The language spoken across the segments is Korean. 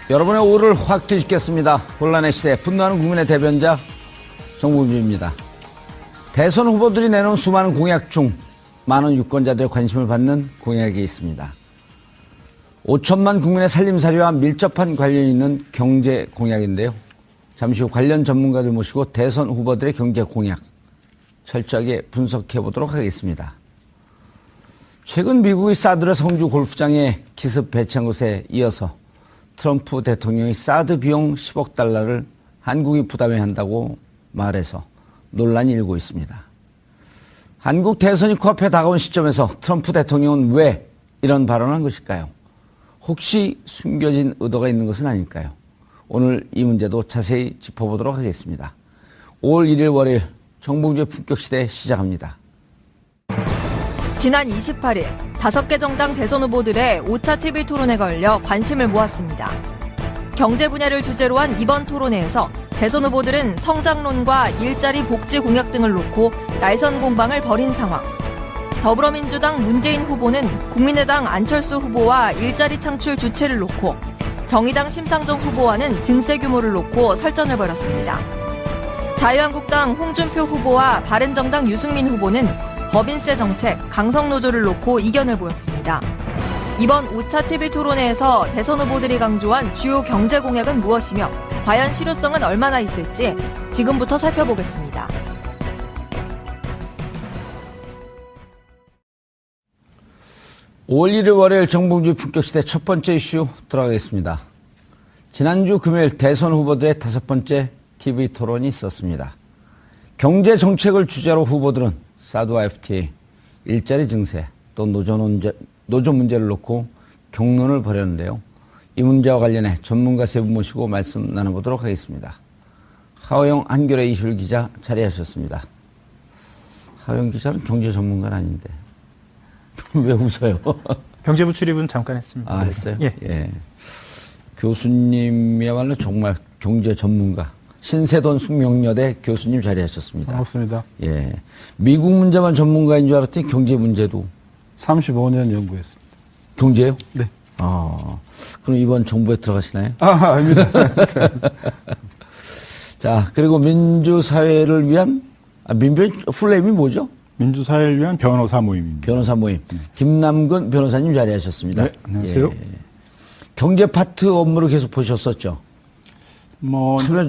여러분의 오를 확 뒤집겠습니다. 혼란의 시대, 분노하는 국민의 대변자 정봉주입니다. 대선 후보들이 내놓은 수많은 공약 중 많은 유권자들의 관심을 받는 공약이 있습니다. 5천만 국민의 살림살이와 밀접한 관련이 있는 경제 공약인데요. 잠시 후 관련 전문가들 모시고 대선 후보들의 경제 공약 철저하게 분석해 보도록 하겠습니다. 최근 미국의 사드르 성주 골프장에 기습 배치한 것에 이어서 트럼프 대통령이 사드 비용 10억 달러를 한국이 부담해야 한다고 말해서 논란이 일고 있습니다. 한국 대선이 코앞에 다가온 시점에서 트럼프 대통령은 왜 이런 발언을 한 것일까요? 혹시 숨겨진 의도가 있는 것은 아닐까요? 오늘 이 문제도 자세히 짚어보도록 하겠습니다. 5월 1일 월요일 정봉주의 품격시대 시작합니다. 지난 28일 5개 정당 대선 후보들의 5차 TV 토론회가 열려 관심을 모았습니다. 경제 분야를 주제로 한 이번 토론회에서 대선 후보들은 성장론과 일자리 복지 공약 등을 놓고 날선 공방을 벌인 상황. 더불어민주당 문재인 후보는 국민의당 안철수 후보와 일자리 창출 주체를 놓고 정의당 심상정 후보와는 증세 규모를 놓고 설전을 벌였습니다. 자유한국당 홍준표 후보와 바른정당 유승민 후보는 법인세 정책, 강성노조를 놓고 이견을 보였습니다. 이번 5차 TV 토론회에서 대선 후보들이 강조한 주요 경제 공약은 무엇이며 과연 실효성은 얼마나 있을지 지금부터 살펴보겠습니다. (5월 1일) 월요일 정봉주 품격시대 첫 번째 이슈 들어가겠습니다. 지난주 금요일 대선 후보들의 5번째 TV 토론이 있었습니다. 경제 정책을 주제로 후보들은 사드와 FTA, 일자리 증세, 또 노조 문제를 놓고 격론을 벌였는데요. 이 문제와 관련해 전문가 세 분 모시고 말씀 나눠보도록 하겠습니다. 하호영 한겨레 이슈 기자 자리하셨습니다. 하호영 기자는 경제 전문가는 아닌데 왜 웃어요? 경제부 출입은 잠깐 했습니다. 아, 했어요? 예. 예. 교수님이야말로 정말 경제 전문가. 신세돈 숙명여대 교수님 자리하셨습니다. 반갑습니다. 예. 미국 문제만 전문가인 줄 알았더니 경제 문제도. 35년 연구했습니다. 경제요? 네. 그럼 이번 정부에 들어가시나요? 아닙니다. 자, 그리고 민주사회를 위한, 풀네임이 뭐죠? 민주사회를 위한 변호사 모임입니다. 변호사 모임. 김남근 변호사님 자리하셨습니다. 네, 안녕하세요. 예. 경제 파트 업무를 계속 보셨었죠?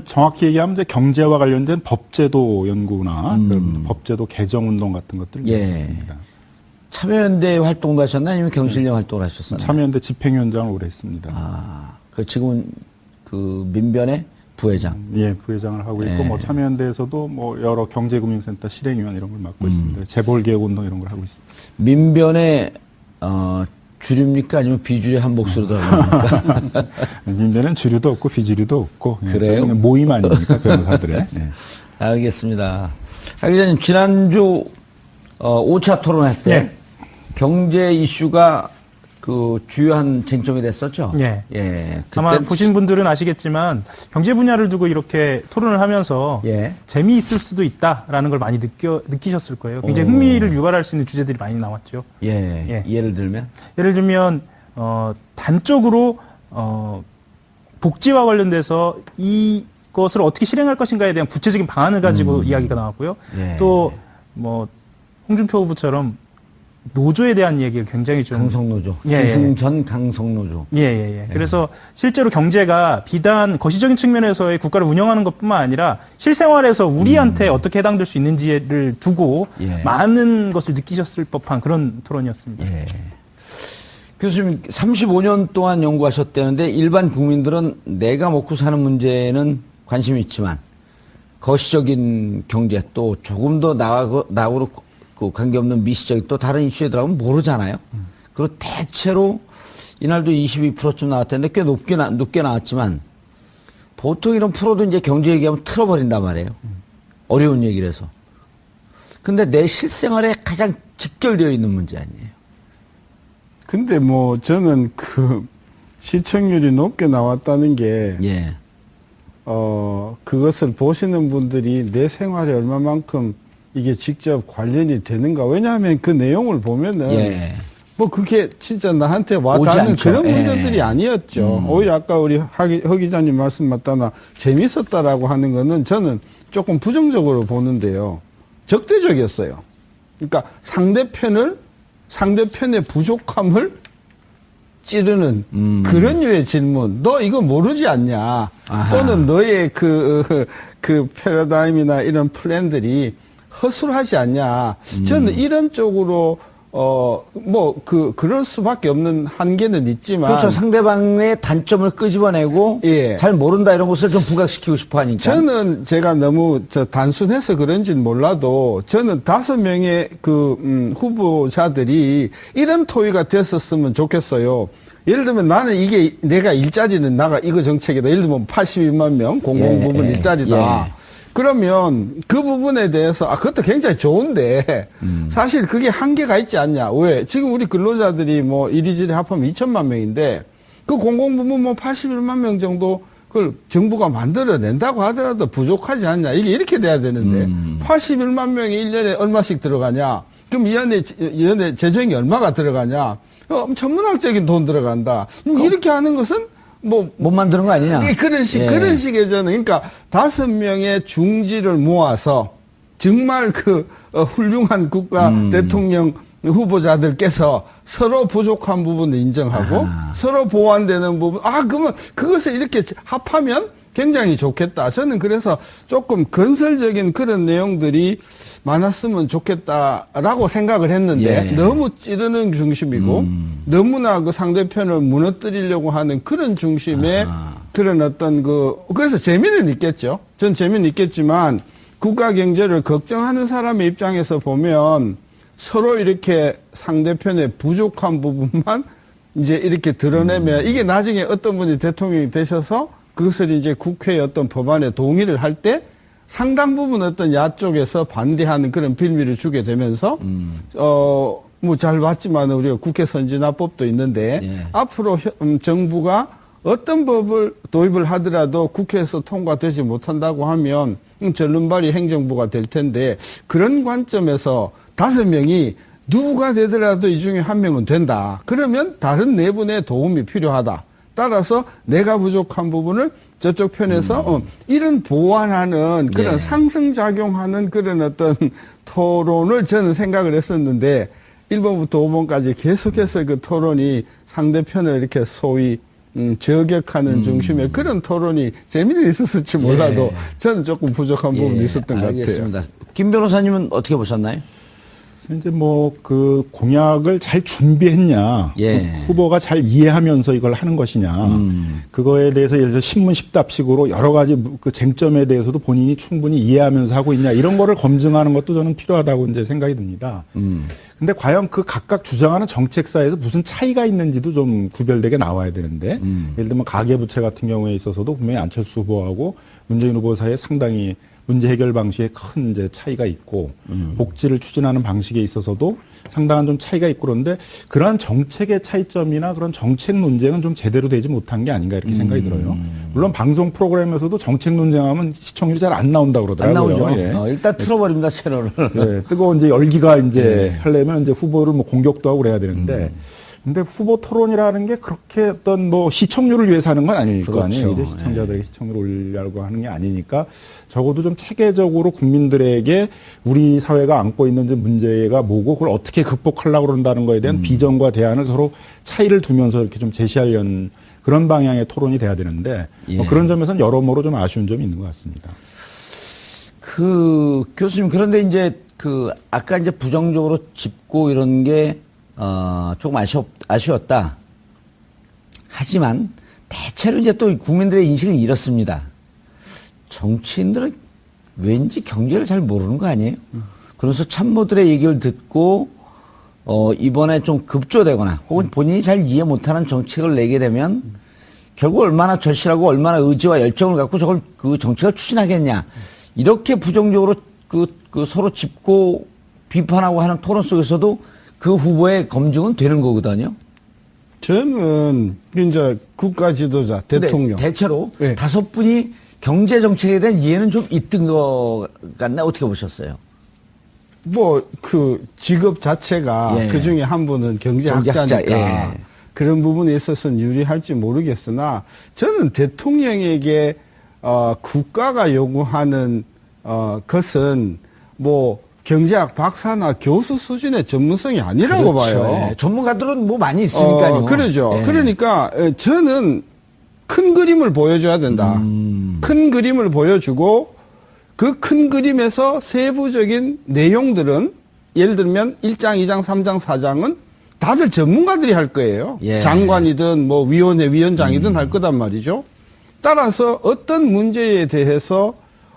정확히 얘기하면 이제 경제와 관련된 법제도 연구나 법제도 개정 운동 같은 것들을 예. 했습니다. 참여연대 활동도 하셨나요? 아니면 경실련 활동을 하셨었나요? 참여연대 집행위원장을 오래 했습니다. 지금은 그 민변의 부회장. 예, 부회장을 하고 있고, 예. 참여연대에서도 여러 경제금융센터 실행위원 이런 걸 맡고 있습니다. 재벌개혁 운동 이런 걸 하고 있습니다. 민변의, 주류입니까? 아니면 비주류 한 몫으로 들어갑니까? 민변은 주류도 없고 비주류도 없고. 그래요? 저희는 모임 아닙니까? 변호사들의. 네. 알겠습니다. 하 기자님, 지난주, 5차 토론회 때 예. 경제 이슈가 그 주요한 쟁점이 됐었죠? 예. 예. 아마 보신 분들은 아시겠지만 경제 분야를 두고 이렇게 토론을 하면서 예. 재미있을 수도 있다라는 걸 많이 느끼셨을 거예요. 굉장히 흥미를 유발할 수 있는 주제들이 많이 나왔죠. 예. 예를 들면? 예를 들면 단적으로 복지와 관련돼서 이것을 어떻게 실행할 것인가에 대한 구체적인 방안을 가지고 이야기가 나왔고요. 예. 또 홍준표 후보처럼 노조에 대한 얘기를 굉장히 좀 강성노조. 예, 기승전 강성노조. 예. 그래서 실제로 경제가 비단 거시적인 측면에서의 국가를 운영하는 것뿐만 아니라 실생활에서 우리한테 어떻게 해당될 수 있는지를 두고 예. 많은 것을 느끼셨을 법한 그런 토론이었습니다. 예. 교수님, 35년 동안 연구하셨다는데 일반 국민들은 내가 먹고 사는 문제는 관심이 있지만 거시적인 경제 또 조금 더 나하고 그 관계없는 미시적인 또 다른 이슈에 들어가면 모르잖아요. 그리고 대체로 이날도 22%쯤 나왔다는데 꽤 높게 나왔지만 보통 이런 프로도 이제 경제 얘기하면 틀어버린단 말이에요. 어려운 얘기를 해서. 근데 내 실생활에 가장 직결되어 있는 문제 아니에요. 근데 저는 시청률이 높게 나왔다는 게, 예. 그것을 보시는 분들이 내 생활에 얼마만큼 이게 직접 관련이 되는가. 왜냐하면 그 내용을 보면은 예. 뭐 그게 진짜 나한테 오지 와닿는 않죠. 그런 예. 문제들이 아니었죠. 오히려 아까 우리 허 기자님 말씀 맞다나 재밌었다라고 하는 거는 저는 조금 부정적으로 보는데요. 적대적이었어요. 그러니까 상대편의 부족함을 찌르는 그런 류의 질문. 너 이거 모르지 않냐? 아하. 또는 너의 그 패러다임이나 이런 플랜들이 허술하지 않냐? 저는 이런 쪽으로 그럴 수밖에 없는 한계는 있지만. 그렇죠. 상대방의 단점을 끄집어내고 예. 잘 모른다 이런 것을 좀 부각시키고 싶어 하니까. 저는 제가 너무 단순해서 그런지는 몰라도 저는 5명의 후보자들이 이런 토의가 됐었으면 좋겠어요. 예를 들면 나는 이게 내가 일자리는 나가 이거 정책이다. 예를 들면 81만 명 공공부문 예, 일자리다. 예. 그러면 그 부분에 대해서 그것도 굉장히 좋은데 사실 그게 한계가 있지 않냐. 왜? 지금 우리 근로자들이 뭐 이리저리 합하면 2천만 명인데 그 공공부문 뭐 81만 명 정도 그걸 정부가 만들어낸다고 하더라도 부족하지 않냐. 이게 이렇게 돼야 되는데 81만 명이 1년에 얼마씩 들어가냐. 그럼 이 연에 재정이 얼마가 들어가냐. 천문학적인 돈 들어간다. 이렇게 하는 것은 못 만드는 거 아니냐? 예, 그런 식의 저는, 그러니까 5명의 중지를 모아서 정말 훌륭한 국가 대통령 후보자들께서 서로 부족한 부분을 인정하고 서로 보완되는 부분, 그러면 그것을 이렇게 합하면 굉장히 좋겠다. 저는 그래서 조금 건설적인 그런 내용들이 많았으면 좋겠다라고 생각을 했는데 예. 너무 찌르는 중심이고 너무나 그 상대편을 무너뜨리려고 하는 그런 중심의 그런 어떤 그래서 재미는 있겠죠. 전 재미는 있겠지만 국가 경제를 걱정하는 사람의 입장에서 보면 서로 이렇게 상대편의 부족한 부분만 이제 이렇게 드러내면 이게 나중에 어떤 분이 대통령이 되셔서 그것을 이제 국회의 어떤 법안에 동의를 할 때 상당 부분 어떤 야쪽에서 반대하는 그런 빌미를 주게 되면서 뭐 잘 봤지만 우리가 국회 선진화법도 있는데 예. 앞으로 정부가 어떤 법을 도입을 하더라도 국회에서 통과되지 못한다고 하면 절름발이 행정부가 될 텐데 그런 관점에서 5명이 누가 되더라도 이 중에 1명은 된다. 그러면 다른 내분의 도움이 필요하다. 따라서 내가 부족한 부분을 저쪽 편에서 이런 보완하는 그런 예. 상승작용하는 그런 어떤 토론을 저는 생각을 했었는데 1번부터 5번까지 계속해서 그 토론이 상대편을 이렇게 소위 저격하는 중심의 그런 토론이 재미는 있었을지 몰라도 예. 저는 조금 부족한 부분이 있었던 것 알겠습니다. 같아요. 김 변호사님은 어떻게 보셨나요? 이제 그 공약을 잘 준비했냐, 예. 후보가 잘 이해하면서 이걸 하는 것이냐, 그거에 대해서 예를 들어 신문 십답식으로 여러 가지 그 쟁점에 대해서도 본인이 충분히 이해하면서 하고 있냐, 이런 거를 검증하는 것도 저는 필요하다고 이제 생각이 듭니다. 근데 과연 그 각각 주장하는 정책사에서 무슨 차이가 있는지도 좀 구별되게 나와야 되는데, 예를 들면 가계부채 같은 경우에 있어서도 분명히 안철수 후보하고 문재인 후보 사이에 상당히 문제 해결 방식에 큰 이제 차이가 있고 복지를 추진하는 방식에 있어서도 상당한 좀 차이가 있고 그런데 그러한 정책의 차이점이나 그런 정책 논쟁은 좀 제대로 되지 못한 게 아닌가 이렇게 생각이 들어요. 물론 방송 프로그램에서도 정책 논쟁하면 시청률이 잘 안 나온다고 안 그러더라고요. 나오죠. 예. 일단 틀어버립니다, 채널을. 예, 뜨거운 이제 열기가 이제 하려면 이제 후보를 뭐 공격도 하고 그래야 되는데 근데 후보 토론이라는 게 그렇게 어떤 뭐 시청률을 위해서 하는 건 아닐 거 그렇죠. 아니에요. 이제 시청자들에게 시청률을 올리려고 하는 게 아니니까 적어도 좀 체계적으로 국민들에게 우리 사회가 안고 있는 문제가 뭐고 그걸 어떻게 극복하려고 그런다는 거에 대한 비전과 대안을 서로 차이를 두면서 이렇게 좀 제시하려는 그런 방향의 토론이 돼야 되는데 예. 뭐 그런 점에서는 여러모로 좀 아쉬운 점이 있는 것 같습니다. 교수님, 그런데 이제 아까 이제 부정적으로 짚고 이런 게 조금 아쉬웠다. 하지만 대체로 이제 또 국민들의 인식은 이렇습니다. 정치인들은 왠지 경제를 잘 모르는 거 아니에요? 그래서 참모들의 얘기를 듣고 이번에 좀 급조되거나 혹은 본인이 잘 이해 못하는 정책을 내게 되면 결국 얼마나 절실하고 얼마나 의지와 열정을 갖고 저걸 그 정책을 추진하겠냐. 이렇게 부정적으로 서로 짚고 비판하고 하는 토론 속에서도 그 후보의 검증은 되는 거거든요. 저는 이제 국가 지도자, 대통령. 대체로 네. 5분이 경제 정책에 대한 이해는 좀 있던 것 같나 어떻게 보셨어요? 뭐 그 직업 자체가 예. 그 중에 한 분은 경제학자니까 경제학자, 예. 그런 부분에 있어서는 유리할지 모르겠으나 저는 대통령에게 국가가 요구하는 것은 뭐 경제학 박사나 교수 수준의 전문성이 아니라고 그렇죠. 봐요. 예. 전문가들은 뭐 많이 있으니까요. 그러죠. 예. 그러니까 저는 큰 그림을 보여줘야 된다. 큰 그림을 보여주고 그 큰 그림에서 세부적인 내용들은 예를 들면 1장, 2장, 3장, 4장은 다들 전문가들이 할 거예요. 예. 장관이든 뭐 위원회 위원장이든 할 거단 말이죠. 따라서 어떤 문제에 대해서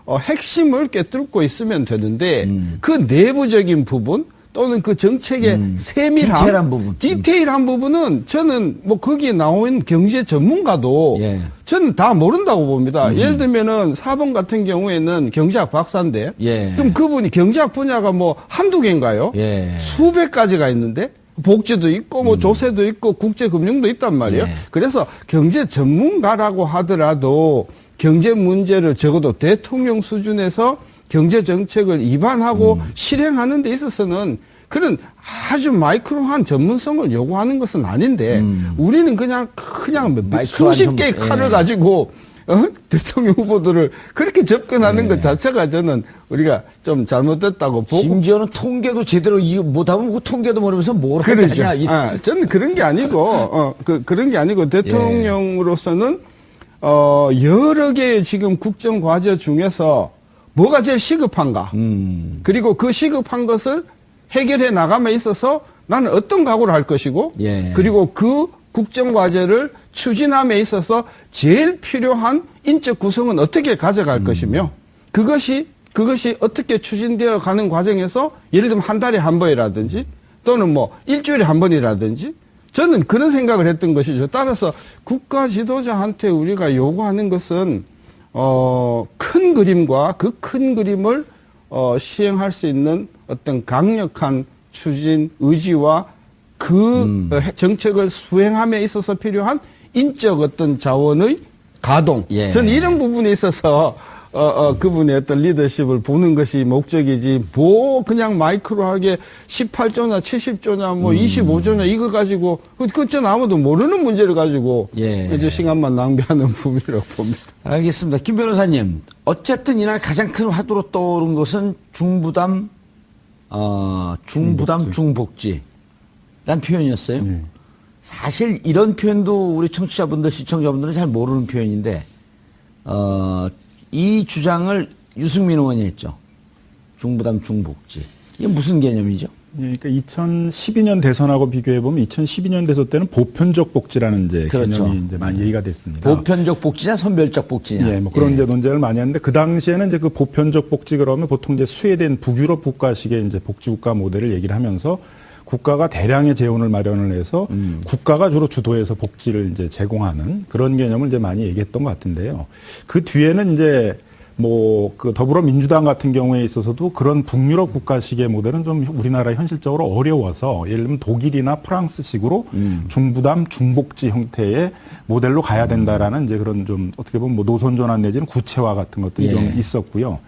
핵심을 꿰뚫고 있으면 되는데 그 내부적인 부분 또는 그 정책의 세밀함, 디테일한 부분. 디테일한 부분은 저는 뭐 거기에 나온 경제 전문가도 예. 저는 다 모른다고 봅니다. 예를 들면은 4번 같은 경우에는 경제학 박사인데 예. 그럼 그분이 경제학 분야가 뭐 한두 개인가요? 예. 수백 가지가 있는데 복지도 있고 뭐 조세도 있고 국제금융도 있단 말이에요. 예. 그래서 경제 전문가라고 하더라도 경제 문제를 적어도 대통령 수준에서 경제 정책을 입안하고 실행하는 데 있어서는 그런 아주 마이크로한 전문성을 요구하는 것은 아닌데 우리는 그냥 마이크로한 수십 개의 전문- 칼을 예. 가지고 대통령 후보들을 그렇게 접근하는 것 자체가 저는 우리가 좀 잘못됐다고 보고 심지어는 통계도 제대로 못하면 그 통계도 모르면서 뭘 그러죠. 하냐. 저는 그런 게 아니고, 그런 게 아니고, 대통령으로서는, 여러 개의 지금 국정 과제 중에서 뭐가 제일 시급한가. 그리고 그 시급한 것을 해결해 나감에 있어서 나는 어떤 각오를 할 것이고, 예. 그리고 그 국정 과제를 추진함에 있어서 제일 필요한 인적 구성은 어떻게 가져갈 것이며, 그것이 어떻게 추진되어 가는 과정에서 예를 들면 한 달에 한 번이라든지 또는 뭐 일주일에 한 번이라든지 저는 그런 생각을 했던 것이죠. 따라서 국가 지도자한테 우리가 요구하는 것은 큰 그림과 그 큰 그림을 시행할 수 있는 어떤 강력한 추진 의지와 그 정책을 수행함에 있어서 필요한 인적 어떤 자원의 가동. 예. 저는 이런 부분에 있어서 그분의 어떤 리더십을 보는 것이 목적이지, 뭐, 그냥 마이크로하게 18조냐, 70조냐, 뭐, 25조냐, 이거 가지고, 전 아무도 모르는 문제를 가지고, 예. 이제 시간만 낭비하는 부분이라고 봅니다. 알겠습니다. 김 변호사님, 어쨌든 이날 가장 큰 화두로 떠오른 것은 중부담 중복지란 표현이었어요. 네. 사실 이런 표현도 우리 청취자분들, 시청자분들은 잘 모르는 표현인데, 이 주장을 유승민 의원이 했죠. 중부담 중복지. 이게 무슨 개념이죠? 예, 그러니까 2012년 대선하고 비교해 보면 2012년 대선 때는 보편적 복지라는 이제 그렇죠. 개념이 이제 많이 얘기가 됐습니다. 보편적 복지냐, 선별적 복지냐. 예, 뭐 그런 이제 논쟁을 많이 하는데 그 당시에는 이제 그 보편적 복지 그러면 보통 이제 스웨덴 북유럽 국가식의 이제 복지국가 모델을 얘기를 하면서 국가가 대량의 재원을 마련을 해서 국가가 주로 주도해서 복지를 이제 제공하는 그런 개념을 이제 많이 얘기했던 것 같은데요. 그 뒤에는 이제 뭐 그 더불어민주당 같은 경우에 있어서도 그런 북유럽 국가식의 모델은 좀 우리나라 현실적으로 어려워서 예를 들면 독일이나 프랑스식으로 중부담 중복지 형태의 모델로 가야 된다라는 이제 그런 좀 어떻게 보면 뭐 노선 전환 내지는 구체화 같은 것들이 예. 좀 있었고요.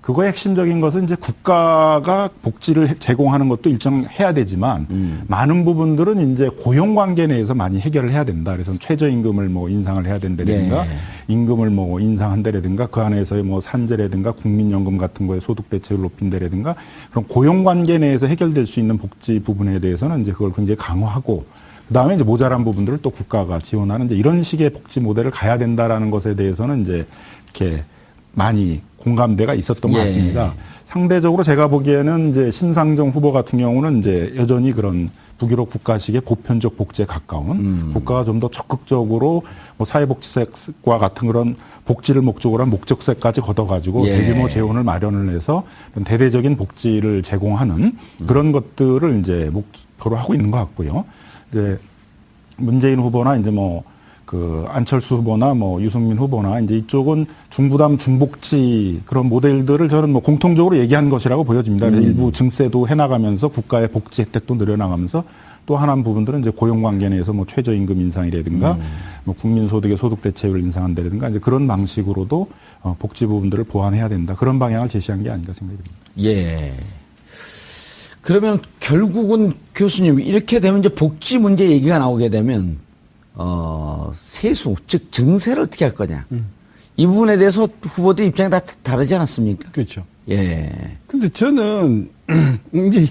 그거의 핵심적인 것은 이제 국가가 복지를 제공하는 것도 일정해야 되지만 많은 부분들은 이제 고용 관계 내에서 많이 해결을 해야 된다. 그래서 최저임금을 뭐 인상을 해야 된다든가 예. 임금을 뭐 인상한다라든가 그 안에서의 뭐 산재라든가 국민연금 같은 거에 소득 대책을 높인다라든가 그런 고용 관계 내에서 해결될 수 있는 복지 부분에 대해서는 이제 그걸 굉장히 강화하고 그다음에 이제 모자란 부분들을 또 국가가 지원하는 이제 이런 식의 복지 모델을 가야 된다라는 것에 대해서는 이제 이렇게 많이 공감대가 있었던 것 예. 같습니다. 상대적으로 제가 보기에는 이제 심상정 후보 같은 경우는 이제 여전히 그런 북유럽 국가식의 보편적 복지에 가까운 국가가 좀 더 적극적으로 뭐 사회복지세과 같은 그런 복지를 목적으로 한 목적세까지 걷어가지고 예. 대규모 재원을 마련을 해서 그런 대대적인 복지를 제공하는 그런 것들을 이제 목표로 하고 있는 것 같고요. 이제 문재인 후보나 이제 뭐 그 안철수 후보나 뭐 유승민 후보나 이제 이쪽은 중부담 중복지 그런 모델들을 저는 뭐 공통적으로 얘기한 것이라고 보여집니다. 그래서 일부 증세도 해나가면서 국가의 복지 혜택도 늘려나가면서 또 하나는 부분들은 이제 고용 관계 내에서 뭐 최저임금 인상이라든가 뭐 국민소득의 소득 대체율을 인상한다든가 이제 그런 방식으로도 복지 부분들을 보완해야 된다. 그런 방향을 제시한 게 아닌가 생각이 듭니다. 예. 그러면 결국은 교수님 이렇게 되면 이제 복지 문제 얘기가 나오게 되면 세수 즉 증세를 어떻게 할 거냐 이 부분에 대해서 후보들 입장이 다 다르지 않았습니까? 그렇죠. 예. 근데 저는 이제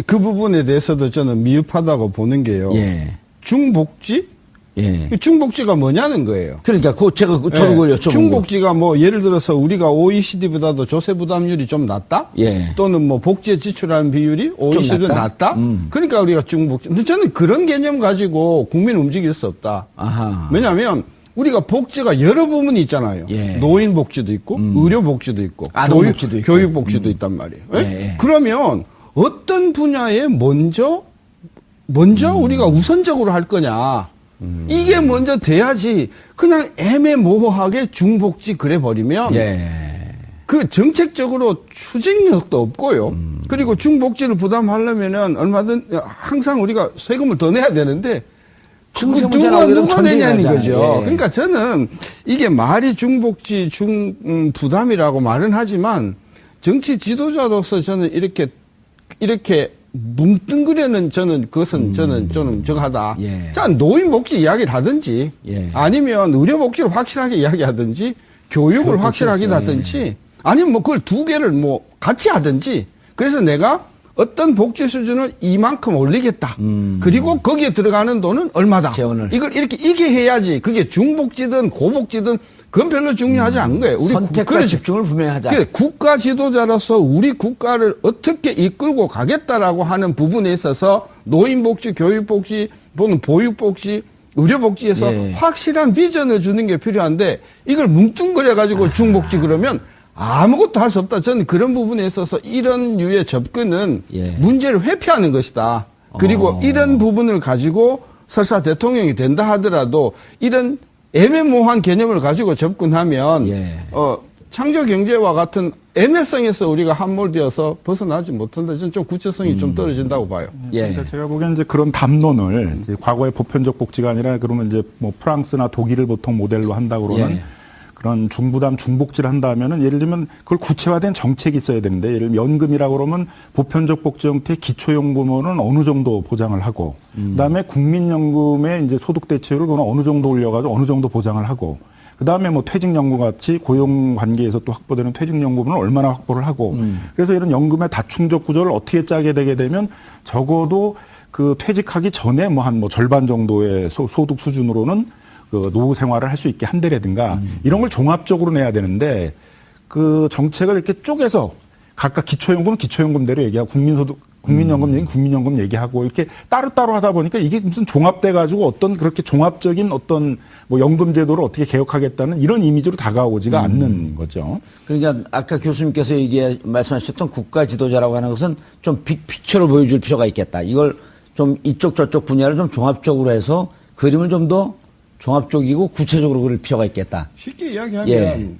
그 부분에 대해서도 저는 미흡하다고 보는 게요. 예. 중복지? 예. 중복지가 뭐냐는 거예요. 그러니까 저도 그걸 여쭤본 중복지가 뭐 예를 들어서 우리가 OECD보다도 조세 부담률이 좀 낮다? 예. 또는 뭐 복지에 지출하는 비율이 OECD보다 낮다? 낮다? 그러니까 우리가 중복지. 근데 저는 그런 개념 가지고 국민 움직일 수 없다. 아하. 왜냐하면 우리가 복지가 여러 부분이 있잖아요. 예. 노인 복지도 있고, 의료 복지도 있고, 아동 복지도 있고. 교육 복지도 있단 말이에요. 예? 예. 그러면 어떤 분야에 먼저 우리가 우선적으로 할 거냐. 이게 먼저 돼야지 그냥 애매모호하게 중복지 그래 버리면 예. 그 정책적으로 추진력도 없고요. 그리고 중복지를 부담하려면은 얼마든 항상 우리가 세금을 더 내야 되는데 증세 그거 문제 나오게 되면 누가 내냐는 전쟁이 거죠. 나잖아요. 예. 그러니까 저는 이게 말이 중복지 부담이라고 말은 하지만 정치 지도자로서 저는 이렇게 뭉뚱그려는 저는 그것은 저는 좀 저하다. 예. 자, 노인 복지 이야기를 하든지 예. 아니면 의료 복지를 확실하게 이야기하든지 교육을 확실하게 하든지 아니면 뭐 그걸 두 개를 뭐 같이 하든지 그래서 내가 어떤 복지 수준을 이만큼 올리겠다. 그리고 거기에 들어가는 돈은 얼마다. 재원을. 이게 해야지. 그게 중복지든 고복지든 그건 별로 중요하지 않은 거예요. 우리 선택과 집중을 분명히 하자. 그래, 국가 지도자로서 우리 국가를 어떻게 이끌고 가겠다라고 하는 부분에 있어서 노인복지, 교육복지, 또는 보육복지, 의료복지에서 예. 확실한 비전을 주는 게 필요한데 이걸 뭉뚱그려가지고 중복지 그러면 아무것도 할 수 없다. 저는 그런 부분에 있어서 이런 류의 접근은 예. 문제를 회피하는 것이다. 그리고 이런 부분을 가지고 설사 대통령이 된다 하더라도 이런 애매모호한 개념을 가지고 접근하면 예. 창조 경제와 같은 애매성에서 우리가 함몰되어서 벗어나지 못한다. 저는 좀 구체성이 좀 떨어진다고 봐요. 예. 그러니까 제가 보기엔 이제 그런 담론을 이제 과거의 보편적 복지가 아니라 그러면 이제 뭐 프랑스나 독일을 보통 모델로 한다 그러면 예. 그런 중부담 중복지를 한다면은 예를 들면 그걸 구체화된 정책이 있어야 되는데 예를 들면 연금이라고 그러면 보편적 복지 형태의 기초연금은 어느 정도 보장을 하고 그다음에 국민연금의 이제 소득 대체율을 그건 어느 정도 올려가지고 어느 정도 보장을 하고 그다음에 뭐 퇴직연금 같이 고용 관계에서 또 확보되는 퇴직연금은 얼마나 확보를 하고 그래서 이런 연금의 다충적 구조를 어떻게 짜게 되게 되면 적어도 그 퇴직하기 전에 뭐 한 뭐 절반 정도의 소득 수준으로는 그 노후 생활을 할 수 있게 한다라든가 이런 걸 종합적으로 내야 되는데 그 정책을 이렇게 쪼개서 각각 기초연금은 기초연금대로 얘기하고 국민연금 얘기는 국민연금 얘기하고 이렇게 따로따로 하다 보니까 이게 무슨 종합돼 가지고 어떤 그렇게 종합적인 어떤 뭐 연금 제도를 어떻게 개혁하겠다는 이런 이미지로 다가오지가 않는 거죠. 그러니까 아까 교수님께서 말씀하셨던 국가 지도자라고 하는 것은 좀 빅피처를 보여줄 필요가 있겠다. 이걸 좀 이쪽 저쪽 분야를 좀 종합적으로 해서 그림을 좀 더 종합적이고 구체적으로 그릴 필요가 있겠다. 쉽게 이야기하면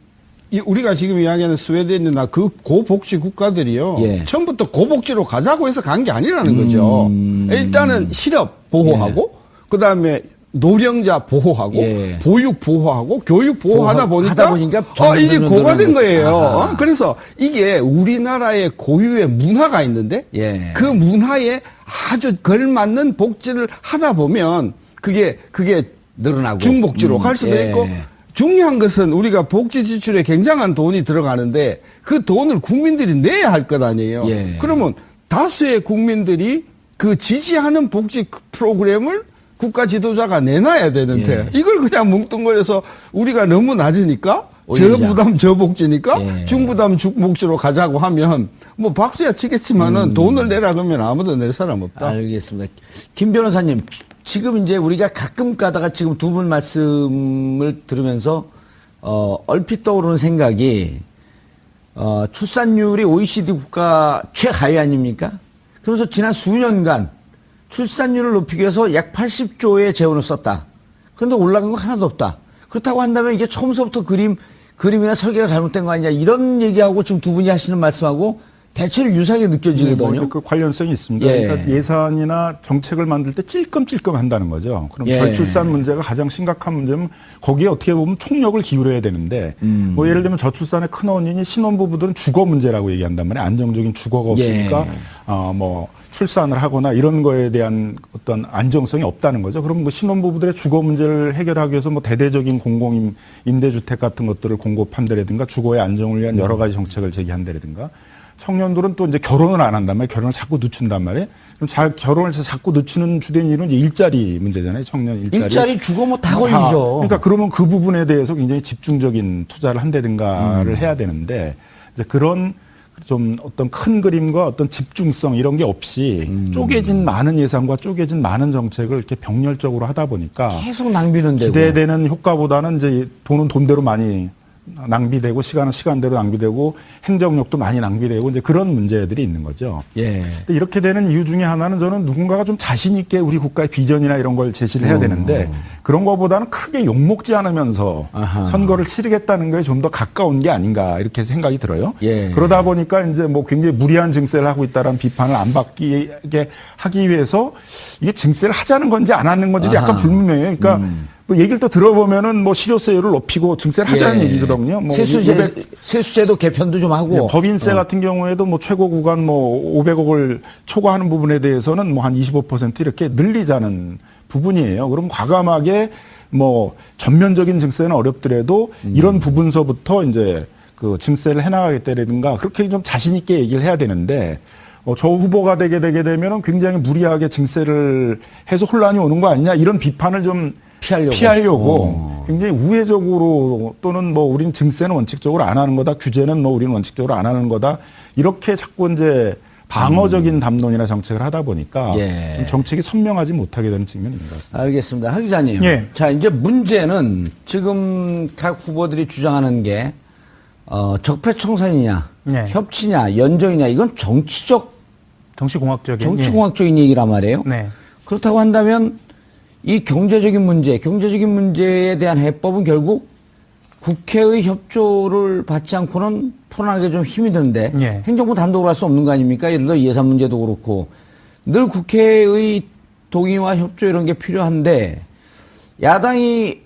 우리가 지금 이야기하는 스웨덴이나 그 고복지 국가들이요. 예. 처음부터 고복지로 가자고 해서 간 게 아니라는 거죠. 일단은 실업 보호하고 그다음에 노령자 보호하고 예. 보육 보호하고 교육 보호하다 하다 보니까 보니까 이게 고가 된 점점 거예요. 그래서 이게 우리나라의 고유의 문화가 있는데 예. 그 문화에 아주 걸맞는 복지를 하다 보면 그게 늘어나고 중복지로 갈 수도 예. 있고 중요한 것은 우리가 복지 지출에 굉장한 돈이 들어가는데 그 돈을 국민들이 내야 할 것 아니에요. 예. 그러면 다수의 국민들이 그 지지하는 복지 프로그램을 국가 지도자가 내놔야 되는데 예. 이걸 그냥 뭉뚱거려서 우리가 너무 낮으니까 올리자. 저부담 저복지니까 예. 중부담 중복지로 가자고 하면 뭐 박수야 치겠지만은 돈을 내라 그러면 아무도 낼 사람 없다. 알겠습니다. 김 변호사님, 지금 이제 우리가 가끔 가다가 지금 두 분 말씀을 들으면서 얼핏 떠오르는 생각이 출산율이 OECD 국가 최하위 아닙니까? 그러면서 지난 수년간 출산율을 높이기 위해서 약 80조의 재원을 썼다. 그런데 올라간 거 하나도 없다. 그렇다고 한다면 이게 처음서부터 그림이나 설계가 잘못된 거 아니냐 이런 얘기하고 지금 두 분이 하시는 말씀하고 대체로 유사하게 느껴지거든요. 뭐 그 관련성이 있습니다. 예. 그러니까 예산이나 정책을 만들 때 찔끔찔끔 한다는 거죠. 그럼 예. 저출산 문제가 가장 심각한 문제면 거기에 어떻게 보면 총력을 기울여야 되는데 뭐 예를 들면 저출산의 큰 원인이 신혼부부들은 주거 문제라고 얘기한단 말이에요. 안정적인 주거가 없으니까 뭐 출산을 하거나 이런 거에 대한 어떤 안정성이 없다는 거죠. 그럼 뭐 신혼부부들의 주거 문제를 해결하기 위해서 뭐 대대적인 공공 임대주택 같은 것들을 공급한다라든가 주거의 안정을 위한 여러 가지 정책을 제기한다라든가 청년들은 또 이제 결혼을 안 한단 말이에요. 결혼을 자꾸 늦춘단 말이에요. 그럼 결혼을 자꾸 늦추는 주된 이유는 이제 일자리 문제잖아요. 청년 일자리. 일자리 주거 뭐 다 걸리죠. 그러니까 그러면 그 부분에 대해서 굉장히 집중적인 투자를 한다든가를 해야 되는데 이제 그런 좀 어떤 큰 그림과 어떤 집중성 이런 게 없이 쪼개진 많은 예산과 쪼개진 많은 정책을 이렇게 병렬적으로 하다 보니까 계속 낭비는 되고. 기대되는 효과보다는 이제 돈은 돈대로 많이 낭비되고 시간은 시간대로 낭비되고 행정력도 많이 낭비되고 이제 그런 문제들이 있는 거죠. 예. 근데 이렇게 되는 이유 중에 하나는 저는 누군가가 좀 자신 있게 우리 국가의 비전이나 이런 걸 제시를 해야 되는데 그런 거보다는 크게 욕먹지 않으면서 아하. 선거를 치르겠다는 거에 좀 더 가까운 게 아닌가 이렇게 생각이 들어요. 예. 그러다 보니까 이제 뭐 굉장히 무리한 증세를 하고 있다라는 비판을 안 받게 하기 위해서 이게 증세를 하자는 건지 안 하는 건지 약간 아하. 불분명해요. 그러니까 뭐 얘기를 또 들어보면은 뭐 실효세율을 높이고 증세를 하자는 얘기거든요. 뭐 세수제도 개편도 좀 하고. 예, 법인세 같은 경우에도 뭐 최고 구간 뭐 500억을 초과하는 부분에 대해서는 뭐 한 25% 이렇게 늘리자는 부분이에요. 그럼 과감하게 뭐 전면적인 증세는 어렵더라도 이런 부분서부터 이제 그 증세를 해나가겠다라든가 그렇게 좀 자신 있게 얘기를 해야 되는데 저 후보가 되게 되면은 굉장히 무리하게 증세를 해서 혼란이 오는 거 아니냐 이런 비판을 좀 피하려고 굉장히 우회적으로 또는 뭐 우린 증세는 원칙적으로 안 하는 거다. 규제는 뭐 우리는 원칙적으로 안 하는 거다. 이렇게 자꾸 이제 방어적인 담론이나 정책을 하다 보니까 예. 좀 정책이 선명하지 못하게 되는 측면이 있는 것 같습니다. 알겠습니다. 하 기자님. 예. 자, 이제 문제는 지금 각 후보들이 주장하는 게 적폐청산이냐, 예. 협치냐, 연정이냐 이건 정치공학적인 얘기란 말이에요. 네. 그렇다고 한다면 이 경제적인 문제에 대한 해법은 결국 국회의 협조를 받지 않고는 풀어나가기 좀 힘이 드는데 예. 행정부 단독으로 할 수 없는 거 아닙니까? 예를 들어 예산 문제도 그렇고 늘 국회의 동의와 협조 이런 게 필요한데 야당이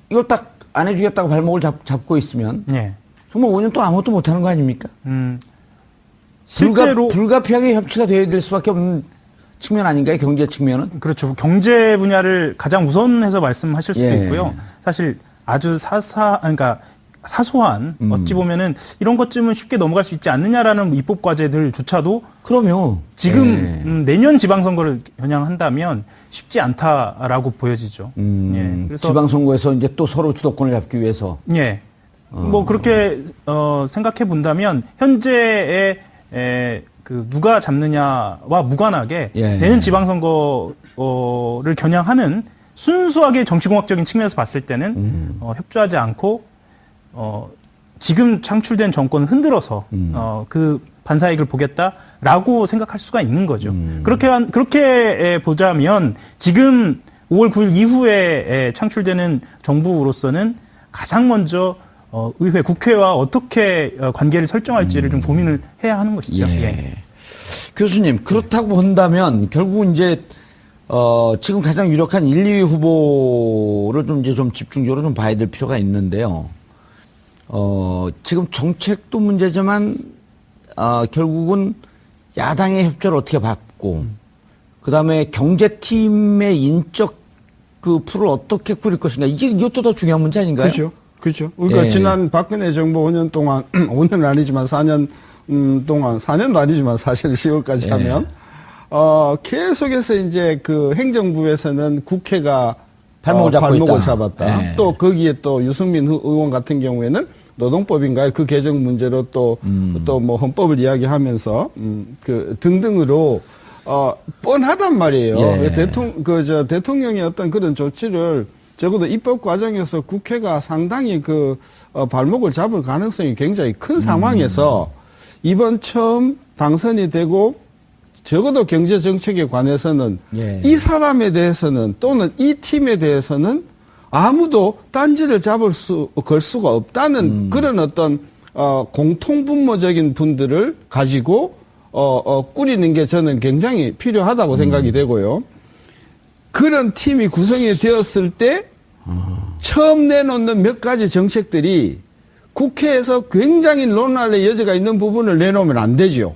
이걸 딱 안 해주겠다고 발목을 잡고 있으면 예. 정말 5년 동안 아무것도 못하는 거 아닙니까? 실제로 불가피하게 협치가 돼야 될 수밖에 없는 측면 아닌가요? 경제 측면은? 그렇죠. 경제 분야를 가장 우선해서 말씀하실 수도 예. 있고요. 사실 아주 그러니까 사소한 어찌 보면은 이런 것쯤은 쉽게 넘어갈 수 있지 않느냐라는 입법 과제들조차도 그럼요. 지금 내년 지방선거를 겨냥한다면 쉽지 않다라고 보여지죠. 예. 그래서 지방선거에서 이제 또 서로 주도권을 잡기 위해서. 예. 뭐 그렇게 생각해 본다면 현재의 그 누가 잡느냐와 무관하게 예. 내년 지방선거를 겨냥하는 순수하게 정치공학적인 측면에서 봤을 때는 협조하지 않고 지금 창출된 정권을 흔들어서 그 반사이익을 보겠다라고 생각할 수가 있는 거죠. 그렇게 보자면 지금 5월 9일 이후에 창출되는 정부로서는 가장 먼저 의회, 국회와 어떻게 관계를 설정할지를 좀 고민을 해야 하는 것이죠. 예. 예. 교수님, 그렇다고 본다면 결국 이제 지금 가장 유력한 1, 2위 후보를 좀 이제 좀 집중적으로 좀 봐야 될 필요가 있는데요. 지금 정책도 문제지만 결국은 야당의 협조를 어떻게 받고 그다음에 경제팀의 인적 그 풀을 어떻게 꾸릴 것인가 이것도 더 중요한 문제 아닌가요? 그렇죠. 그러니까 예. 지난 박근혜 정부 5년 동안 5년은 아니지만 4년 동안 4년도 아니지만 사실 10월까지 예. 하면 계속해서 이제 그 행정부에서는 국회가 발목을 잡았다. 예. 또 거기에 또 유승민 의원 같은 경우에는 노동법인가요? 그 개정 문제로 또 뭐 헌법을 이야기하면서 그 등등으로 뻔하단 말이에요. 예. 대통령의 어떤 그런 조치를 적어도 입법 과정에서 국회가 상당히 발목을 잡을 가능성이 굉장히 큰 상황에서 이번 처음 당선이 되고 적어도 경제 정책에 관해서는 예. 이 사람에 대해서는 또는 이 팀에 대해서는 아무도 딴지를 걸 수가 없다는 그런 어떤 공통분모적인 분들을 가지고 꾸리는 게 저는 굉장히 필요하다고 생각이 되고요. 그런 팀이 구성이 되었을 때 처음 내놓는 몇 가지 정책들이 국회에서 굉장히 논란의 여지가 있는 부분을 내놓으면 안 되죠.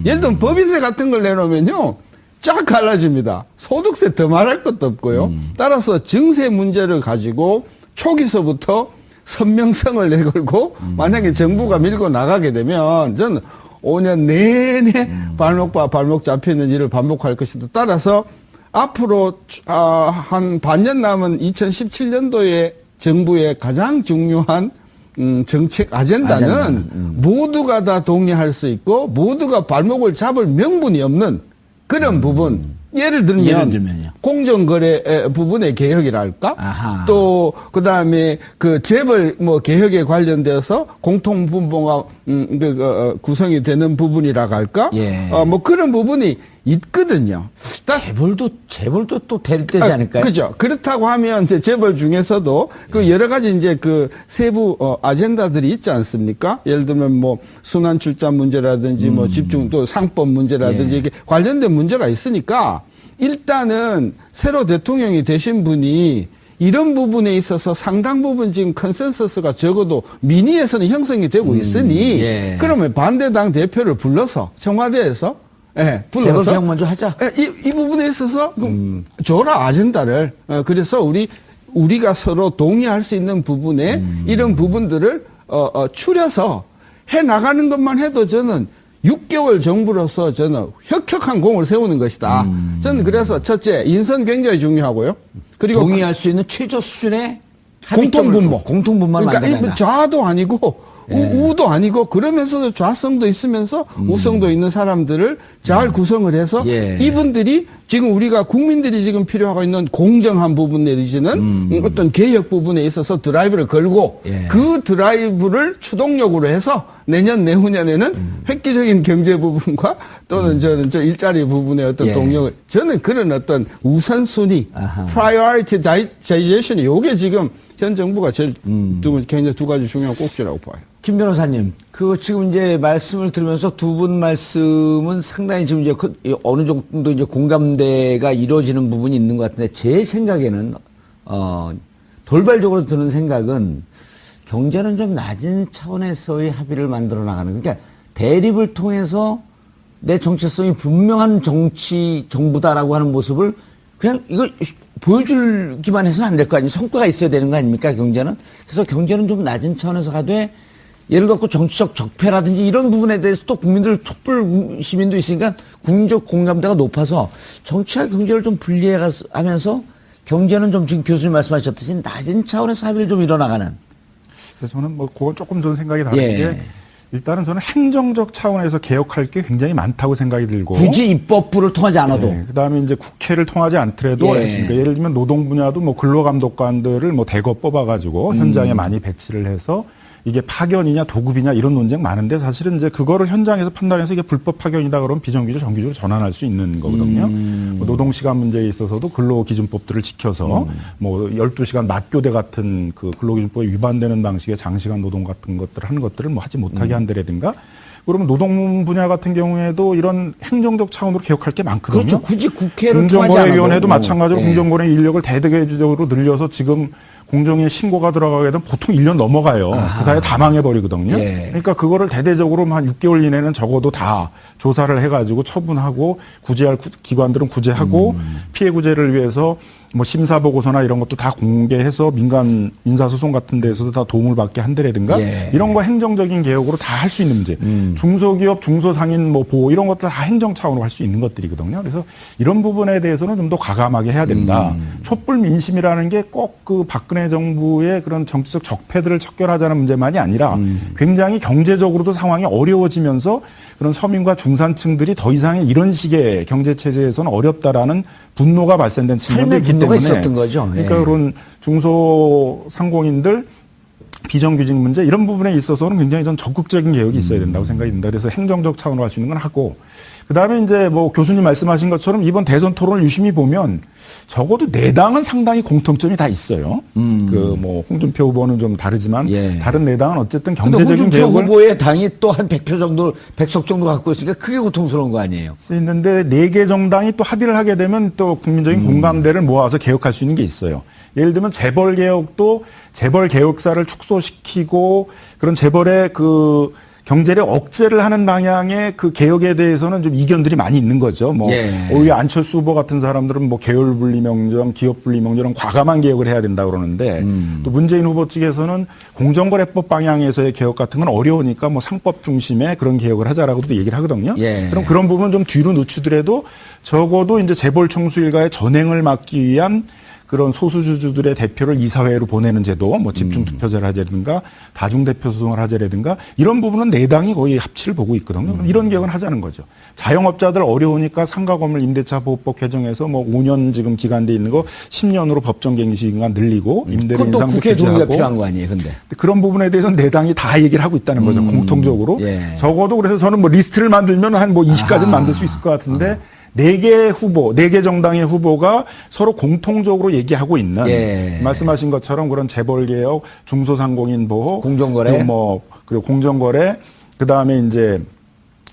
예를 들면 법인세 같은 걸 내놓으면요. 쫙 갈라집니다. 소득세 더 말할 것도 없고요. 따라서 증세 문제를 가지고 초기서부터 선명성을 내걸고 만약에 정부가 밀고 나가게 되면 저는 5년 내내 발목과 발목 잡히는 일을 반복할 것이다. 따라서 앞으로 한 반년 남은 2017년도에 정부의 가장 중요한 정책 아젠다는 모두가 다 동의할 수 있고 모두가 발목을 잡을 명분이 없는 그런 부분. 예를 들면요. 공정거래 부분의 개혁이랄까? 아하. 또 그다음에 그 재벌 뭐 개혁에 관련돼서 공통분모가 구성이 되는 부분이라고 할까? 예. 뭐 그런 부분이 있거든요. 재벌도 또 대립되지 않을까요? 그죠. 그렇다고 하면 이제 재벌 중에서도 그 여러 가지 이제 그 세부 아젠다들이 있지 않습니까? 예를 들면 뭐 순환 출자 문제라든지 뭐 집중 또 상법 문제라든지 예. 이게 관련된 문제가 있으니까 일단은 새로 대통령이 되신 분이 이런 부분에 있어서 상당 부분 지금 컨센서스가 적어도 민의에서는 형성이 되고 있으니 예. 그러면 반대당 대표를 불러서 청와대에서 예, 재벌 불러서 개혁 먼저 하자. 이 부분에 있어서 줘라 아젠다를. 그래서 우리가 서로 동의할 수 있는 부분에 이런 부분들을 추려서 해 나가는 것만 해도 저는 6개월 정부로서 저는 혁혁한 공을 세우는 것이다. 저는 그래서 첫째 인선 굉장히 중요하고요. 그리고 동의할 수 있는 최저 수준의 그러니까 공통분모를 만들어낸다. 좌도 아니고 우도 아니고 그러면서도 좌성도 있으면서 우성도 있는 사람들을 잘 구성을 해서 예. 이분들이 지금 우리가 국민들이 지금 필요하고 있는 공정한 부분 내지는 어떤 개혁 부분에 있어서 드라이브를 걸고 예. 그 드라이브를 추동력으로 해서 내년 내후년에는 획기적인 경제 부분과 또는 저는 저 일자리 부분의 어떤 예. 동력을 저는 그런 어떤 우선순위 prioritization 요게 지금 현 정부가 제일 굉장히 두 가지 중요한 꼭지라고 봐요. 김 변호사님, 지금 이제 말씀을 들으면서 두 분 말씀은 상당히 지금 이제 어느 정도 이제 공감대가 이루어지는 부분이 있는 것 같은데 제 생각에는, 돌발적으로 드는 생각은 경제는 좀 낮은 차원에서의 합의를 만들어 나가는, 그러니까 대립을 통해서 내 정체성이 분명한 정부다라고 하는 모습을 그냥 이거 보여주기만 해서는 안 될 거 아니에요. 성과가 있어야 되는 거 아닙니까, 경제는? 그래서 경제는 좀 낮은 차원에서 가되 예를 들어 정치적 적폐라든지 이런 부분에 대해서 또 국민들 촛불 시민도 있으니까 국민적 공감대가 높아서 정치와 경제를 좀 분리하면서 경제는 좀 지금 교수님 말씀하셨듯이 낮은 차원에서 합의를 좀 이뤄나가는. 그래서 저는 뭐 그건 조금 전 생각이 다른 예. 게 일단은 저는 행정적 차원에서 개혁할 게 굉장히 많다고 생각이 들고 굳이 입법부를 통하지 않아도. 네, 그다음에 이제 국회를 통하지 않더라도 예. 그러니까 예를 들면 노동 분야도 뭐 근로감독관들을 뭐 대거 뽑아가지고 현장에 많이 배치를 해서 이게 파견이냐 도급이냐 이런 논쟁 많은데 사실은 이제 그거를 현장에서 판단해서 이게 불법 파견이다 그러면 비정규직 정규직으로 전환할 수 있는 거거든요. 뭐 노동시간 문제에 있어서도 근로기준법들을 지켜서 뭐 12시간 낮교대 같은 그 근로기준법에 위반되는 방식의 장시간 노동 같은 것들을 하는 것들을 뭐 하지 못하게 한다라든가 그러면 노동 분야 같은 경우에도 이런 행정적 차원으로 개혁할 게 많거든요. 그렇죠. 굳이 국회를 통하지 않아도. 공정거래위원회도 마찬가지로 예. 공정거래 인력을 대대적으로 늘려서 지금 공정위에 신고가 들어가게 되면 보통 1년 넘어가요. 그 사이에 다 망해버리거든요. 예. 그러니까 그거를 대대적으로 한 6개월 이내는 적어도 다 조사를 해가지고 처분하고 구제할 기관들은 구제하고 피해 구제를 위해서 뭐 심사보고서나 이런 것도 다 공개해서 민간 민사소송 같은 데에서도 다 도움을 받게 한다라든가 예. 이런 거 행정적인 개혁으로 다 할 수 있는 문제. 중소기업, 중소상인 뭐 보호 이런 것들 다 행정 차원으로 할 수 있는 것들이거든요. 그래서 이런 부분에 대해서는 좀 더 과감하게 해야 된다. 촛불 민심이라는 게 꼭 그 박근혜 정부의 그런 정치적 적폐들을 척결하자는 문제만이 아니라 굉장히 경제적으로도 상황이 어려워지면서 그런 서민과 중산층들이 더 이상의 이런 식의 경제 체제에서는 어렵다라는 분노가 발생된 측면도 있기 때문에 있었던 거죠. 그러니까 예. 그런 중소상공인들 비정규직 문제 이런 부분에 있어서는 굉장히 전 적극적인 개혁이 있어야 된다고 생각이 듭니다. 그래서 행정적 차원으로 할 수 있는 건 하고 그다음에 이제 뭐 교수님 말씀하신 것처럼 이번 대선 토론을 유심히 보면 적어도 네 당은 상당히 공통점이 다 있어요. 그 뭐 홍준표 후보는 좀 다르지만 예. 다른 네 당은 어쨌든 근데 경제적인 홍준표 개혁을 후보의 당이 또 한 100표 정도, 100석 정도 갖고 있으니까 크게 고통스러운 거 아니에요? 있는데 네 개 정당이 또 합의를 하게 되면 또 국민적인 공감대를 모아서 개혁할 수 있는 게 있어요. 예를 들면 재벌 개혁도 재벌 개혁사를 축소시키고 그런 재벌의 그 경제를 억제를 하는 방향의 그 개혁에 대해서는 좀 이견들이 많이 있는 거죠. 뭐 예. 오히려 안철수 후보 같은 사람들은 뭐 계열 분리 명령, 기업 분리 명령 이런 과감한 개혁을 해야 된다 그러는데 또 문재인 후보 측에서는 공정거래법 방향에서의 개혁 같은 건 어려우니까 뭐 상법 중심의 그런 개혁을 하자라고도 얘기를 하거든요. 예. 그럼 그런 부분 좀 뒤로 늦추더라도 적어도 이제 재벌 총수 일가의 전횡을 막기 위한 그런 소수주주들의 대표를 이사회로 보내는 제도, 뭐 집중투표제를 하자든가 다중대표 소송을 하자라든가 이런 부분은 네 당이 거의 합치를 보고 있거든요. 그럼 이런 개혁은 하자는 거죠. 자영업자들 어려우니까 상가건물 임대차 보호법 개정해서 뭐 5년 지금 기간돼 있는 거 10년으로 법정 갱시 기간 늘리고 임대료 그건 또 인상도 국회 동의가 규제하고 필요한 거 아니에요, 근데? 그런 부분에 대해서는 네 당이 다 얘기를 하고 있다는 거죠. 공통적으로. 예. 적어도 그래서 저는 뭐 리스트를 만들면 한 뭐 20까지는 만들 수 있을 것 같은데 네 개 후보, 네 개 정당의 후보가 서로 공통적으로 얘기하고 있는 예. 말씀하신 것처럼 그런 재벌 개혁, 중소상공인 보호, 공정거래. 그리고 공정거래, 그 다음에 이제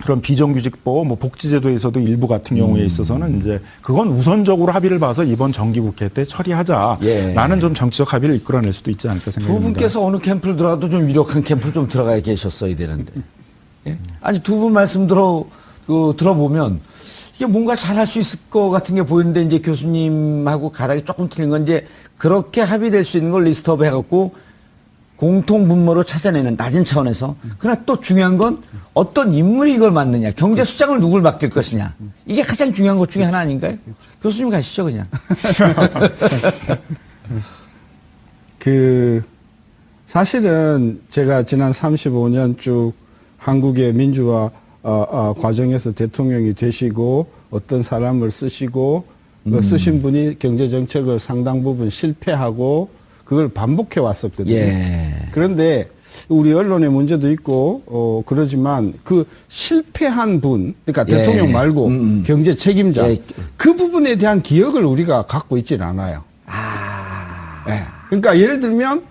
그런 비정규직 보호, 뭐 복지제도에서도 일부 같은 경우에 있어서는 이제 그건 우선적으로 합의를 봐서 이번 정기국회 때 처리하자라는 예. 좀 정치적 합의를 이끌어낼 수도 있지 않을까 두 생각합니다. 분께서 어느 캠프를 들어가도 좀 유력한 캠프를 좀 들어가 계셨어야 되는데. 예? 아니, 두 분 말씀 들어보면 이게 뭔가 잘할 수 있을 것 같은 게 보이는데 이제 교수님하고 가닥이 조금 틀린 건 이제 그렇게 합의될 수 있는 걸 리스트업 해갖고 공통 분모로 찾아내는 낮은 차원에서. 그러나 또 중요한 건 어떤 인물이 이걸 맡느냐. 경제 수장을 누굴 맡길 것이냐. 이게 가장 중요한 것 중에 하나 아닌가요? 교수님 가시죠, 그냥. 사실은 제가 지난 35년 쭉 한국의 민주화 과정에서 대통령이 되시고 어떤 사람을 쓰시고 그 쓰신 분이 경제 정책을 상당 부분 실패하고 그걸 반복해 왔었거든요. 예. 그런데 우리 언론의 문제도 있고 그러지만 그 실패한 분, 그러니까 예. 대통령 말고 경제 책임자 예. 그 부분에 대한 기억을 우리가 갖고 있지는 않아요. 예. 그러니까 예를 들면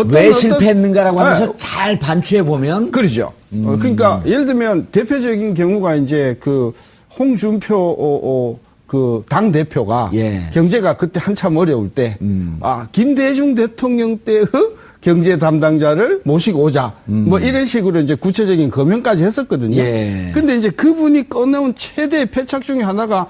왜 실패했는가라고 하면서 잘 반추해 보면 그러죠. 그러니까 예를 들면 대표적인 경우가 이제 그 홍준표 그 당 대표가 예. 경제가 그때 한참 어려울 때 김대중 대통령 때의 경제 담당자를 모시고 오자. 뭐 이런 식으로 이제 구체적인 거명까지 했었거든요. 예. 근데 이제 그분이 꺼내온 최대 패착 중에 하나가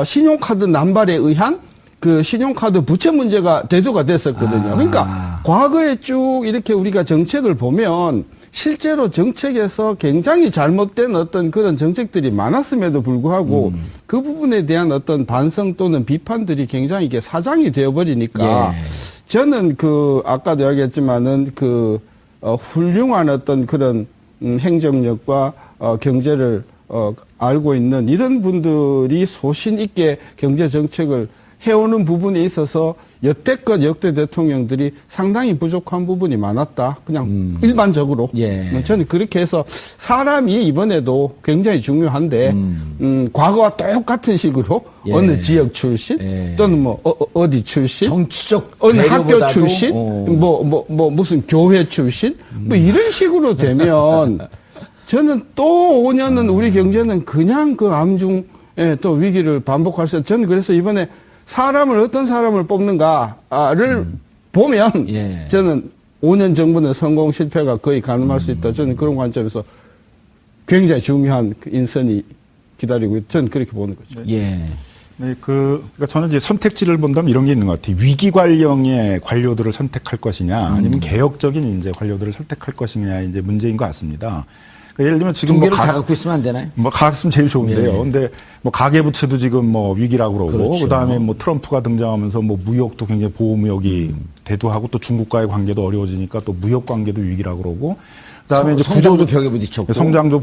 신용카드 남발에 의한 그 신용카드 부채 문제가 대두가 됐었거든요. 그러니까 과거에 쭉 이렇게 우리가 정책을 보면 실제로 정책에서 굉장히 잘못된 어떤 그런 정책들이 많았음에도 불구하고 그 부분에 대한 어떤 반성 또는 비판들이 굉장히 이게 사장이 되어버리니까 예. 저는 그 아까도 이야기했지만은 그 훌륭한 어떤 그런 행정력과 경제를 알고 있는 이런 분들이 소신 있게 경제 정책을 해오는 부분에 있어서 여태껏 역대 대통령들이 상당히 부족한 부분이 많았다. 그냥 일반적으로. 예. 저는 그렇게 해서 사람이 이번에도 굉장히 중요한데 과거와 똑같은 식으로 예. 어느 지역 출신 예. 또는 뭐 어디 출신 정치적 어느 학교 배려보다도, 출신 뭐 무슨 교회 출신 뭐 이런 식으로 되면 저는 또 5년은 우리 경제는 그냥 그 암중에 또 위기를 반복할 수 있어요. 저는 그래서 이번에 어떤 사람을 뽑는가를 보면 예. 저는 5년 정부는 성공 실패가 거의 가늠할 수 있다. 저는 그런 관점에서 굉장히 중요한 그 인선이 기다리고 있다. 저는 그렇게 보는 거죠. 예. 네, 그러니까 저는 이제 선택지를 본다면 이런 게 있는 것 같아요. 위기 관령의 관료들을 선택할 것이냐, 아니면 개혁적인 이제 관료들을 선택할 것이냐 이제 문제인 것 같습니다. 그러니까 예를 들면 지금 두 개를 다 갖고 있으면 안 되나요? 뭐 갔으면 제일 좋은데요. 예. 근데 뭐 가계부채도 지금 뭐 위기라고 그러고 그렇죠. 그다음에 뭐 트럼프가 등장하면서 뭐 무역도 굉장히 보호무역이 대두하고 또 중국과의 관계도 어려워지니까 또 무역 관계도 위기라고 그러고 그다음에 이제 성장도 벽에 부딪혔고 성장도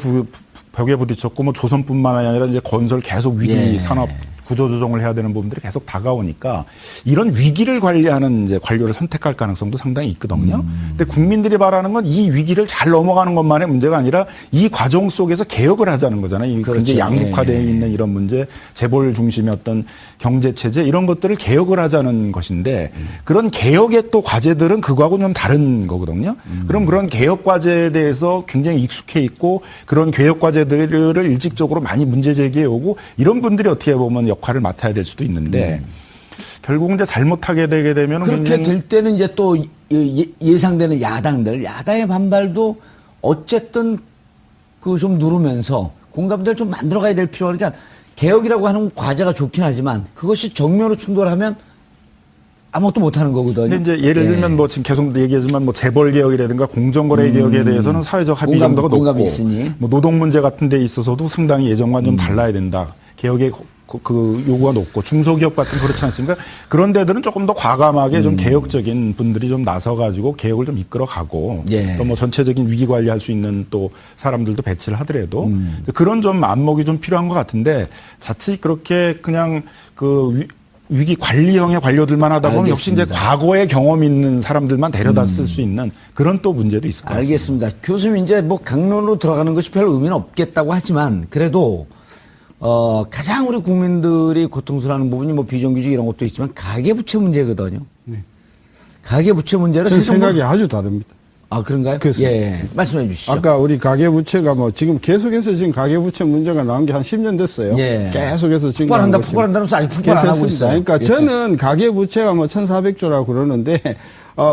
벽에 부딪혔고 뭐 조선뿐만 아니라 이제 건설 계속 위기 예. 산업 구조조정을 해야 되는 부분들이 계속 다가오니까 이런 위기를 관리하는 이제 관료를 선택할 가능성도 상당히 있거든요. 근데 국민들이 바라는 건 이 위기를 잘 넘어가는 것만의 문제가 아니라 이 과정 속에서 개혁을 하자는 거잖아요. 이 그렇죠. 굉장히 양극화되어 있는 이런 문제, 재벌 중심의 어떤 경제 체제 이런 것들을 개혁을 하자는 것인데 그런 개혁의 또 과제들은 그거하고는 좀 다른 거거든요. 그럼 그런 개혁 과제에 대해서 굉장히 익숙해 있고 그런 개혁 과제들을 일직적으로 많이 문제 제기해 오고 이런 분들이 어떻게 보면 역할을 맡아야 될 수도 있는데 결국 이제 잘못하게 되게 되면 그렇게 될 때는 이제 또 예상되는 야당의 반발도 어쨌든 그 좀 누르면서 공감대를 좀 만들어가야 될 필요가 그러니까 개혁이라고 하는 과제가 좋긴 하지만 그것이 정면으로 충돌하면 아무것도 못하는 거거든요. 근데 이제 예를 들면 뭐 지금 계속 얘기하지만 뭐 재벌 개혁이라든가 공정거래 개혁에 대해서는 사회적 합의 정도가 공감이 높고 있으니. 뭐 노동 문제 같은 데 있어서도 상당히 예전과 좀 달라야 된다. 개혁의 그 요구가 높고 중소기업 같은 그렇지 않습니까? 그런 데들은 조금 더 과감하게 좀 개혁적인 분들이 좀 나서가지고 개혁을 좀 이끌어가고 예. 또 뭐 전체적인 위기 관리할 수 있는 또 사람들도 배치를 하더라도 그런 좀 안목이 좀 필요한 것 같은데 자칫 그렇게 그냥 그 위기 관리형의 관료들만 하다 보면 역시 이제 알겠습니다. 과거의 경험 있는 사람들만 데려다 쓸 수 있는 그런 또 문제도 있을 것 같습니다. 알겠습니다. 교수님 이제 뭐 강론으로 들어가는 것이 별 의미는 없겠다고 하지만 그래도 가장 우리 국민들이 고통스러워하는 부분이 뭐 비정규직 이런 것도 있지만 가계부채 문제거든요. 가계부채 문제를 제 생각이 아주 다릅니다. 아 그런가요? 그래서- 예, 말씀해 주시죠. 아까 우리 가계부채가 뭐 지금 계속해서 지금 가계부채 문제가 나온 게 한 10년 됐어요. 예. 계속해서 지금 폭발한다면서 아직 폭발 안 하고 있어요. 그러니까 예. 저는 가계부채가 뭐 1,400조라고 그러는데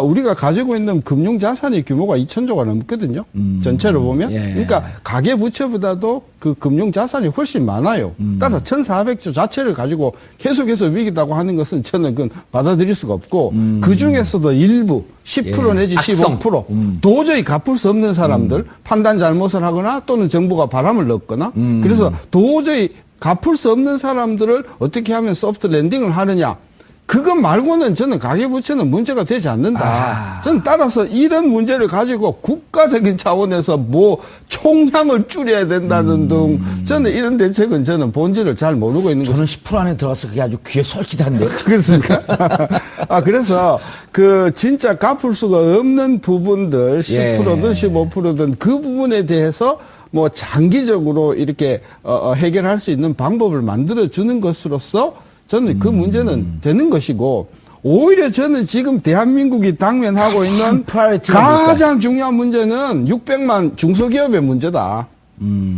우리가 가지고 있는 금융자산의 규모가 2,000조가 넘거든요. 전체로 보면. 예. 그러니까 가계부채보다도 그 금융자산이 훨씬 많아요. 따라서 1,400조 자체를 가지고 계속해서 위기다고 하는 것은 저는 그건 받아들일 수가 없고 그중에서도 일부 10% 예. 내지 악성. 15% 도저히 갚을 수 없는 사람들 판단 잘못을 하거나 또는 정부가 바람을 넣거나 그래서 도저히 갚을 수 없는 사람들을 어떻게 하면 소프트 랜딩을 하느냐 그것 말고는 저는 가계부채는 문제가 되지 않는다. 저는 따라서 이런 문제를 가지고 국가적인 차원에서 뭐 총량을 줄여야 된다는 등 저는 이런 대책은 저는 본질을 잘 모르고 있는 저는 10% 안에 들어가서 그게 아주 귀에 솔깃한데. 그렇습니까? 그래서 그 진짜 갚을 수가 없는 부분들 10%든 15%든 그 부분에 대해서 뭐 장기적으로 이렇게 해결할 수 있는 방법을 만들어 주는 것으로서 저는 그 문제는 되는 것이고 오히려 저는 지금 대한민국이 당면하고 있는 프라이어티가 가장 중요한 문제는 600만 중소기업의 문제다.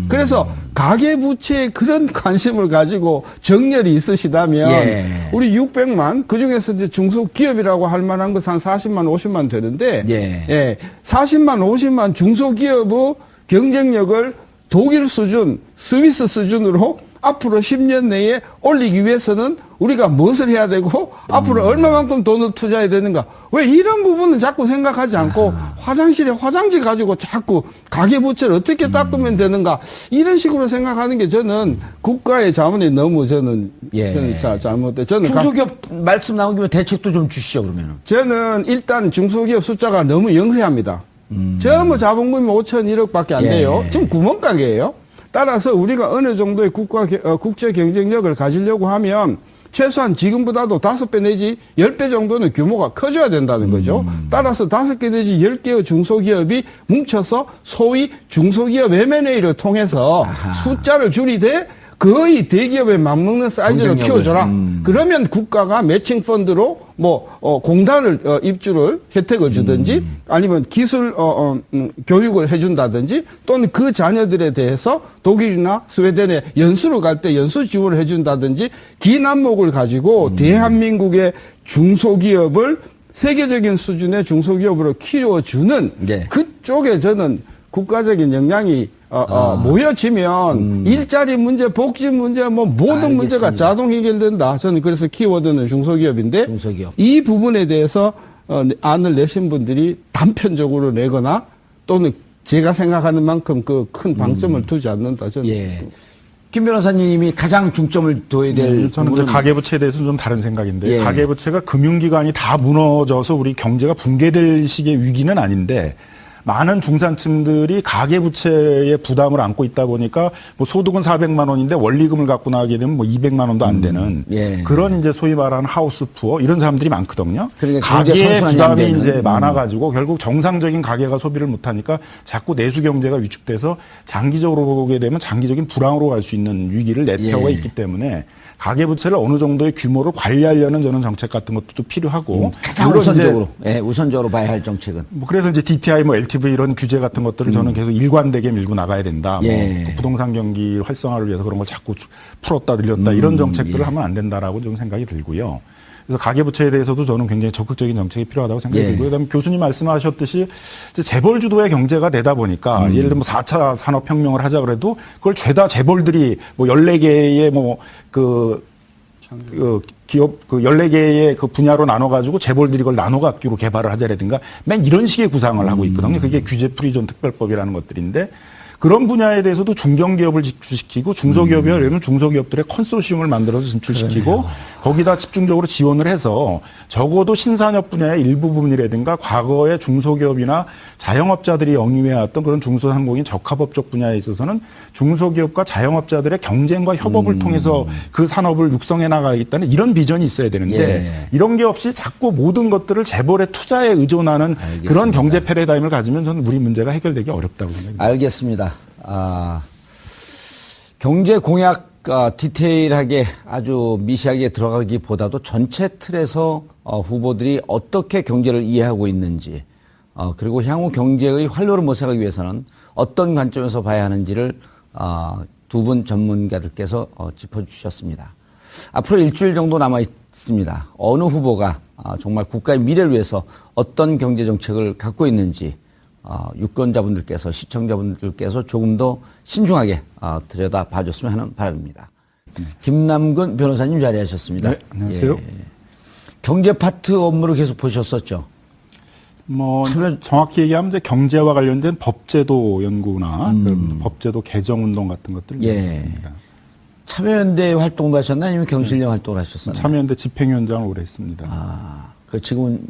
그래서 가계부채에 그런 관심을 가지고 정열이 있으시다면 예. 우리 600만 그중에서 이제 중소기업이라고 할 만한 것은 한 40만 50만 되는데 예. 40만 50만 중소기업의 경쟁력을 독일 수준 스위스 수준으로 앞으로 10년 내에 올리기 위해서는 우리가 무엇을 해야 되고 앞으로 얼마만큼 돈을 투자해야 되는가. 왜 이런 부분은 자꾸 생각하지 않고 화장실에 화장지 가지고 자꾸 가계부채를 어떻게 닦으면 되는가. 이런 식으로 생각하는 게 저는 국가의 자문이 너무 저는 잘못돼. 저는 중소기업 말씀 나온 김에 대책도 좀 주시죠 그러면은. 저는 일단 중소기업 숫자가 너무 영세합니다. 전부 자본금이 5천 1억밖에 안 돼요. 지금 구멍가게예요. 따라서 우리가 어느 정도의 국제 경쟁력을 가지려고 하면 최소한 지금보다도 5배 내지 10배 정도는 규모가 커져야 된다는 거죠. 따라서 5개 내지 10개의 중소기업이 뭉쳐서 소위 중소기업 M&A를 통해서 숫자를 줄이되 거의 대기업에 맞먹는 사이즈로 키워줘라. 그러면 국가가 매칭 펀드로 공단을 입주를 혜택을 주든지 아니면 기술 교육을 해준다든지 또는 그 자녀들에 대해서 독일이나 스웨덴에 연수를 갈 때 연수 지원을 해준다든지 긴 안목을 가지고 대한민국의 중소기업을 세계적인 수준의 중소기업으로 키워주는 그쪽에 저는 국가적인 역량이 모여지면 일자리 문제, 복지 문제, 뭐 모든 문제가 자동 해결된다. 저는 그래서 키워드는 중소기업인데 이 부분에 대해서 안을 내신 분들이 단편적으로 내거나 또는 제가 생각하는 만큼 그 큰 방점을 두지 않는다. 저는. 김 변호사님이 가장 중점을 둬야 될 저는 이제 가계부채에 대해서는 좀 다른 생각인데 가계부채가 금융기관이 다 무너져서 우리 경제가 붕괴될 식의 위기는 아닌데 많은 중산층들이 가계부채의 부담을 안고 있다 보니까 뭐 소득은 400만 원인데 원리금을 갖고 나가게 되면 뭐 200만 원도 안 되는 예. 그런 이제 소위 말하는 하우스 푸어 이런 사람들이 많거든요. 그러니까 경제 가계 선순환이 안 부담이 되는. 이제 많아가지고 결국 정상적인 가계가 소비를 못하니까 자꾸 내수 경제가 위축돼서 장기적으로 보게 되면 장기적인 불황으로 갈 수 있는 위기를 내태우가 예. 있기 때문에 가계부채를 어느 정도의 규모로 관리하려는 저는 정책 같은 것도 필요하고 가장 물론 이제 우선적으로, 예, 우선적으로 봐야 할 정책은. 뭐 그래서 이제 DTI, 뭐 LTV 이런 규제 같은 것들을 저는 계속 일관되게 밀고 나가야 된다. 예. 뭐 부동산 경기 활성화를 위해서 그런 걸 자꾸 풀었다 늘렸다 이런 정책들을 예. 하면 안 된다라고 좀 생각이 들고요. 그래서 가계부채에 대해서도 저는 굉장히 적극적인 정책이 필요하다고 생각이 예. 들고요. 그다음에 교수님 말씀하셨듯이 이제 재벌 주도의 경제가 되다 보니까 예를 들면 4차 산업혁명을 하자 그래도 그걸 죄다 재벌들이 뭐 14개의 기업 14개의 그 분야로 나눠가지고 재벌들이 그걸 나눠 갖기로 개발을 하자라든가 맨 이런 식의 구상을 하고 있거든요. 그게 규제 프리존 특별법이라는 것들인데 그런 분야에 대해서도 중견기업을 진출시키고 중소기업이 하려면 중소기업들의 컨소시엄을 만들어서 진출시키고 거기다 집중적으로 지원을 해서 적어도 신산업 분야의 일부 부분이라든가 과거의 중소기업이나 자영업자들이 영위해왔던 그런 중소상공인 적합업적 분야에 있어서는 중소기업과 자영업자들의 경쟁과 협업을 통해서 그 산업을 육성해 나가겠다는 이런 비전이 있어야 되는데 예. 이런 게 없이 자꾸 모든 것들을 재벌의 투자에 의존하는 알겠습니다. 그런 경제 패러다임을 가지면 저는 우리 문제가 해결되기 어렵다고 생각합니다. 알겠습니다. 경제 공약 디테일하게 아주 미시하게 들어가기보다도 전체 틀에서 후보들이 어떻게 경제를 이해하고 있는지 그리고 향후 경제의 활로를 모색하기 위해서는 어떤 관점에서 봐야 하는지를 두 분 전문가들께서 짚어주셨습니다. 앞으로 일주일 정도 남아 있습니다. 어느 후보가 정말 국가의 미래를 위해서 어떤 경제 정책을 갖고 있는지 유권자분들께서 시청자분들께서 조금 더 신중하게 들여다 봐줬으면 하는 바람입니다. 김남근 변호사님 자리하셨습니다. 네, 안녕하세요. 예. 경제 파트 업무를 계속 보셨었죠. 뭐 정확히 얘기하면 이제 경제와 관련된 법제도 연구나 그런 법제도 개정 운동 같은 것들을 예. 했었습니다. 참여연대 활동도 하셨나요? 아니면 경실련 활동을 하셨었나요? 참여연대 집행위원장을 오래 했습니다. 그 지금은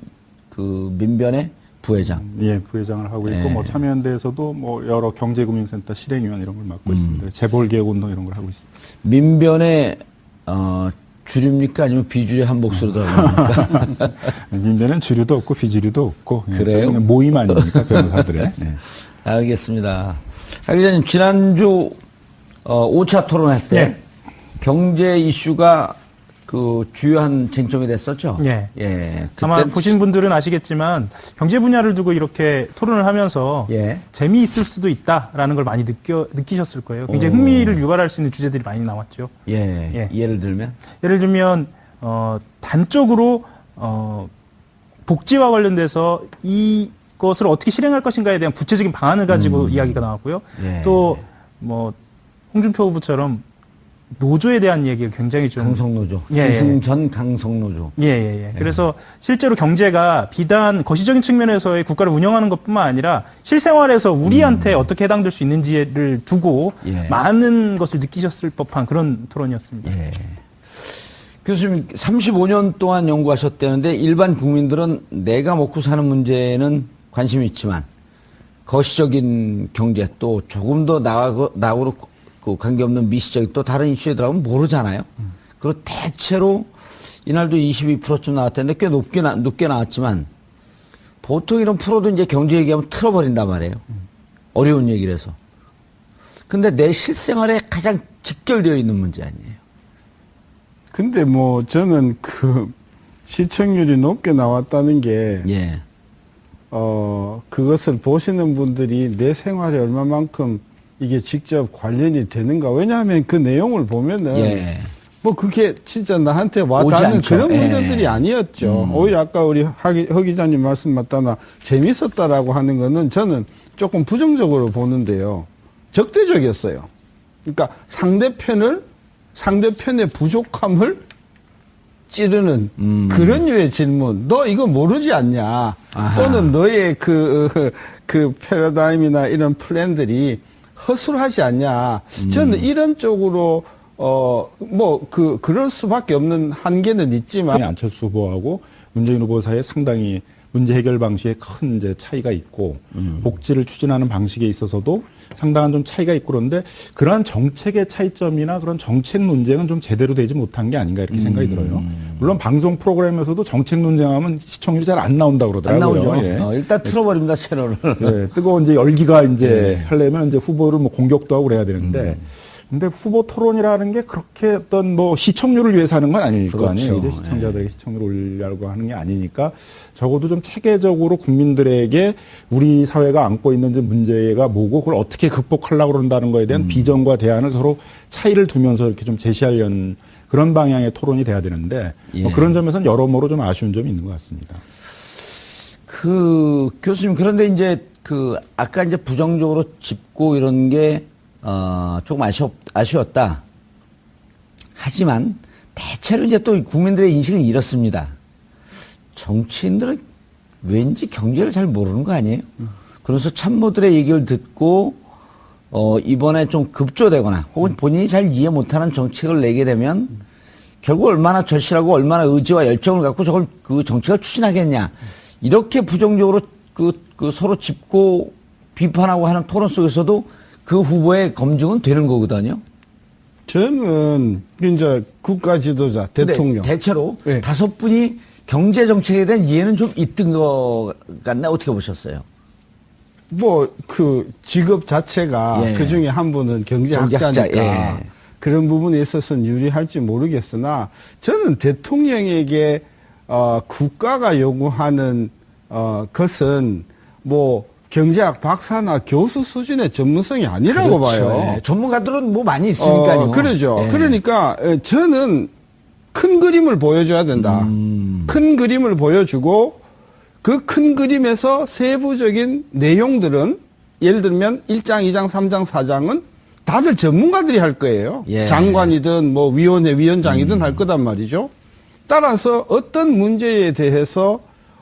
그 민변의 부회장. 예, 부회장을 하고 있고 예. 뭐 참여연대에서도 뭐 여러 경제금융센터 실행위원 이런 걸 맡고 있습니다. 재벌개혁 운동 이런 걸 하고 있습니다. 민변의 주류입니까? 아니면 비주류 한 목소리로 들어갑니까? 민변은 주류도 없고 비주류도 없고 그래요? 저희는 모임 아닙니까 변호사들의. 네. 알겠습니다. 하 기자님, 지난주 5차 토론할 때 예. 경제 이슈가 그 주요한 쟁점이 됐었죠? 예. 예. 아마 보신 분들은 아시겠지만 경제 분야를 두고 이렇게 토론을 하면서 예. 재미있을 수도 있다라는 걸 많이 느끼셨을 거예요. 굉장히 흥미를 유발할 수 있는 주제들이 많이 나왔죠. 예. 예. 예를 들면? 예를 들면 단적으로 복지와 관련돼서 이것을 어떻게 실행할 것인가에 대한 구체적인 방안을 가지고 이야기가 나왔고요. 예. 또 뭐 홍준표 후보처럼 노조에 대한 얘기가 굉장히 좀 강성노조. 예, 기승전 강성노조. 예. 그래서 실제로 경제가 비단 거시적인 측면에서의 국가를 운영하는 것뿐만 아니라 실생활에서 우리한테 어떻게 해당될 수 있는지를 두고 예. 많은 것을 느끼셨을 법한 그런 토론이었습니다. 예. 교수님, 35년 동안 연구하셨다는데 일반 국민들은 내가 먹고 사는 문제는 관심이 있지만 거시적인 경제 또 조금 더 나하고 그 관계없는 미시적인 또 다른 이슈에 들어가면 모르잖아요. 그리고 대체로 이날도 22%쯤 나왔다는데 꽤 높게 나왔지만 보통 이런 프로도 이제 경제 얘기하면 틀어버린단 말이에요. 어려운 얘기를 해서. 근데 내 실생활에 가장 직결되어 있는 문제 아니에요. 근데 뭐 저는 그 시청률이 높게 나왔다는 게 예. 그것을 보시는 분들이 내 생활에 얼마만큼 이게 직접 관련이 되는가. 왜냐하면 그 내용을 보면은 예. 뭐 그게 진짜 나한테 오지 와닿는 않죠. 그런 예. 문제들이 아니었죠. 오히려 아까 우리 허 기자님 말씀 맞다나 재밌었다라고 하는 거는 저는 조금 부정적으로 보는데요. 적대적이었어요. 그러니까 상대편의 부족함을 찌르는 그런 류의 질문. 너 이거 모르지 않냐? 아하. 또는 너의 그 패러다임이나 이런 플랜들이 허술하지 않냐? 저는 이런 쪽으로 그럴 수밖에 없는 한계는 있지만. 안철수 후보하고 문재인 후보 사이에 상당히 문제 해결 방식에 큰 이제 차이가 있고 복지를 추진하는 방식에 있어서도 상당한 좀 차이가 있고 그런데 그러한 정책의 차이점이나 그런 정책 논쟁은 좀 제대로 되지 못한 게 아닌가 이렇게 생각이 들어요. 물론 방송 프로그램에서도 정책 논쟁하면 시청률이 잘 안 나온다고 안 그러더라고요. 나오죠. 예. 일단 틀어버립니다, 채널을. 네, 뜨거운 이제 열기가 이제 하려면 이제 후보를 뭐 공격도 하고 그래야 되는데 근데 후보 토론이라는 게 그렇게 어떤 뭐 시청률을 위해서 하는 건 아닐 거 아니에요. 그렇죠. 이제 시청자들에게 시청률을 올리려고 하는 게 아니니까 적어도 좀 체계적으로 국민들에게 우리 사회가 안고 있는 이제 문제가 뭐고 그걸 어떻게 극복하려고 그런다는 거에 대한 비전과 대안을 서로 차이를 두면서 이렇게 좀 제시하려는 그런 방향의 토론이 돼야 되는데 뭐 예. 그런 점에서는 여러모로 좀 아쉬운 점이 있는 것 같습니다. 교수님, 그런데 이제 아까 이제 부정적으로 짚고 이런 게, 조금 아쉬웠다. 하지만, 대체로 이제 또 국민들의 인식은 이렇습니다. 정치인들은 왠지 경제를 잘 모르는 거 아니에요? 그래서 참모들의 얘기를 듣고, 이번에 좀 급조되거나, 혹은 본인이 잘 이해 못하는 정책을 내게 되면, 결국 얼마나 절실하고 얼마나 의지와 열정을 갖고 그 정책을 추진하겠냐. 이렇게 부정적으로 서로 짚고 비판하고 하는 토론 속에서도 그 후보의 검증은 되는 거거든요. 저는 이제 국가 지도자, 근데 대통령. 대체로 네. 5분이 경제 정책에 대한 이해는 좀 있던 것 같나 어떻게 보셨어요? 뭐 그 직업 자체가 예. 그 중에 한 분은 경제학자, 경제학자니까 예. 그런 부분에 있어서는 유리할지 모르겠으나 저는 대통령에게 국가가 요구하는 것은 뭐 경제학 박사나 교수 수준의 전문성이 아니라고 그렇죠. 봐요. 예. 전문가들은 뭐 많이 있으니까요. 그러죠. 예. 그러니까 저는 큰 그림을 보여줘야 된다. 큰 그림을 보여주고 그 큰 그림에서 세부적인 내용들은 예를 들면 1장, 2장, 3장, 4장은 다들 전문가들이 할 거예요. 예. 장관이든 뭐 위원회 위원장이든 할 거단 말이죠. 따라서 어떤 문제에 대해서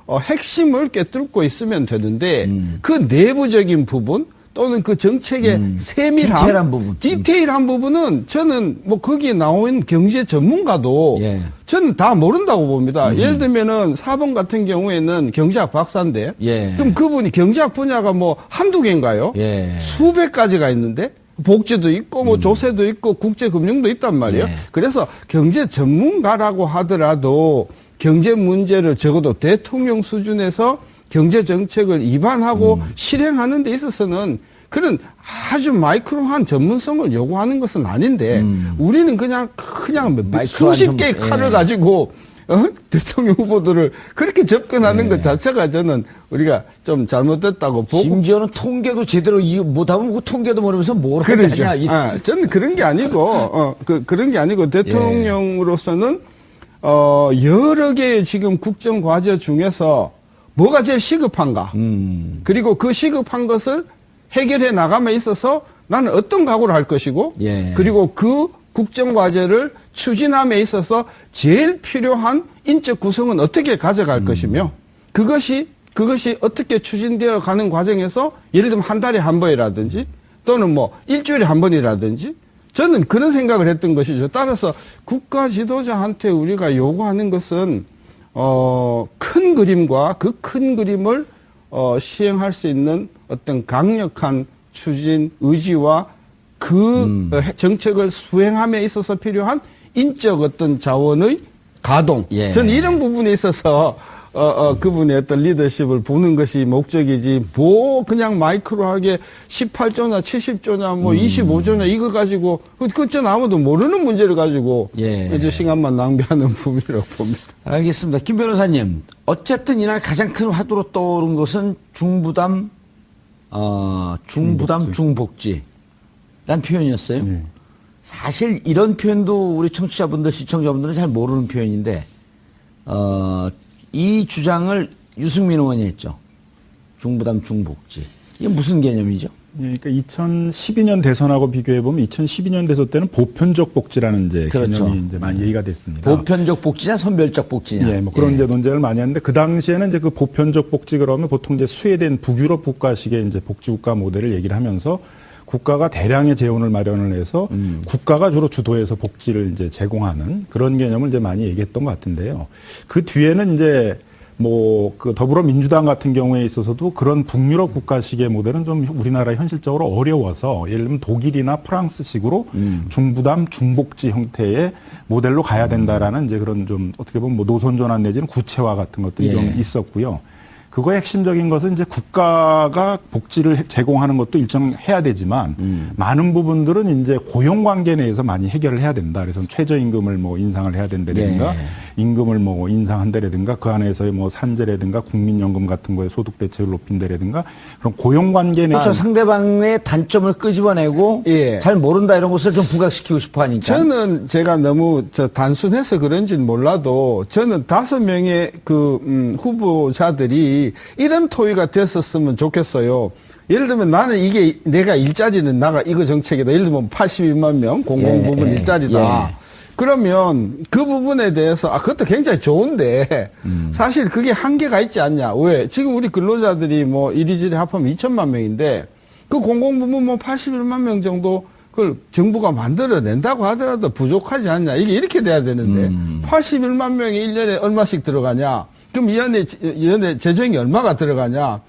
핵심을 꿰뚫고 있으면 되는데 그 내부적인 부분 또는 그 정책의 세밀함, 디테일한 부분. 부분은 저는 뭐 거기에 나온 경제 전문가도 예. 저는 다 모른다고 봅니다. 예를 들면은 4번 같은 경우에는 경제학 박사인데 예. 그럼 그분이 경제학 분야가 뭐 한두 개인가요? 예. 수백 가지가 있는데 복지도 있고 뭐 조세도 있고 국제금융도 있단 말이에요. 예. 그래서 경제 전문가라고 하더라도 경제 문제를 적어도 대통령 수준에서 경제 정책을 입안하고 실행하는 데 있어서는 그런 아주 마이크로한 전문성을 요구하는 것은 아닌데 우리는 그냥 수십 개의 칼을 예. 가지고 대통령 후보들을 그렇게 접근하는 것 자체가 저는 우리가 좀 잘못됐다고 보고. 심지어는 통계도 제대로 못하면 그 통계도 모르면서 뭘 그러죠. 하냐. 저는 그런 게 아니고, 그런 게 아니고 대통령으로서는 여러 개의 지금 국정 과제 중에서 뭐가 제일 시급한가. 그리고 그 시급한 것을 해결해 나감에 있어서 나는 어떤 각오를 할 것이고, 예. 그리고 그 국정 과제를 추진함에 있어서 제일 필요한 인적 구성은 어떻게 가져갈 것이며, 그것이 어떻게 추진되어 가는 과정에서 예를 들면 한 달에 한 번이라든지 또는 뭐 일주일에 한 번이라든지 저는 그런 생각을 했던 것이죠. 따라서 국가 지도자한테 우리가 요구하는 것은 큰 그림과 그 큰 그림을 시행할 수 있는 어떤 강력한 추진 의지와 그 정책을 수행함에 있어서 필요한 인적 어떤 자원의 가동. 예. 저는 이런 부분에 있어서 그분의 어떤 리더십을 보는 것이 목적이지, 뭐, 그냥 마이크로하게 18조냐, 70조냐, 뭐, 25조냐, 이거 가지고, 그전 아무도 모르는 문제를 가지고, 예. 이제 시간만 낭비하는 부분이라고 봅니다. 알겠습니다. 김 변호사님, 어쨌든 이날 가장 큰 화두로 떠오른 것은 중부담 중복지라는 표현이었어요. 네. 사실 이런 표현도 우리 청취자분들, 시청자분들은 잘 모르는 표현인데, 이 주장을 유승민 의원이 했죠. 중부담 중복지. 이게 무슨 개념이죠? 예, 그러니까 2012년 대선하고 비교해 보면 2012년 대선 때는 보편적 복지라는 이제 그렇죠. 개념이 이제 많이 얘기가 됐습니다. 보편적 복지냐, 선별적 복지냐. 예, 뭐 그런 이제 논쟁을 많이 하는데 그 당시에는 이제 그 보편적 복지 그러면 보통 이제 스웨덴 북유럽 국가식의 이제 복지국가 모델을 얘기를 하면서 국가가 대량의 재원을 마련을 해서 국가가 주로 주도해서 복지를 이제 제공하는 그런 개념을 이제 많이 얘기했던 것 같은데요. 그 뒤에는 이제 뭐 그 더불어민주당 같은 경우에 있어서도 그런 북유럽 국가식의 모델은 좀 우리나라 현실적으로 어려워서 예를 들면 독일이나 프랑스식으로 중부담 중복지 형태의 모델로 가야 된다라는 이제 그런 좀 어떻게 보면 뭐 노선 전환 내지는 구체화 같은 것들이 예. 좀 있었고요. 그거의 핵심적인 것은 이제 국가가 복지를 제공하는 것도 일정해야 되지만 많은 부분들은 이제 고용 관계 내에서 많이 해결을 해야 된다. 그래서 최저임금을 뭐 인상을 해야 된다든가 예. 임금을 뭐 인상한다라든가 그 안에서의 뭐 산재라든가 국민연금 같은 거에 소득 대체를 높인다라든가 그런 고용 관계 내에서 그렇죠. 상대방의 단점을 끄집어내고 예. 잘 모른다 이런 것을 좀 부각시키고 싶어 하니까. 저는 제가 너무 단순해서 그런지는 몰라도 저는 5명의 후보자들이 이런 토의가 됐었으면 좋겠어요. 예를 들면 나는 이게 내가 일자리는 나가 이거 정책이다. 예를 들면 82만 명 공공부문 예. 일자리다. 예. 그러면 그 부분에 대해서 그것도 굉장히 좋은데 사실 그게 한계가 있지 않냐. 왜? 지금 우리 근로자들이 뭐 이리저리 합하면 2천만 명인데 그 공공부문 뭐 81만 명 정도 그걸 정부가 만들어낸다고 하더라도 부족하지 않냐. 이게 이렇게 돼야 되는데 81만 명이 1년에 얼마씩 들어가냐. 그럼 이 안에 재정이 얼마가 들어가냐.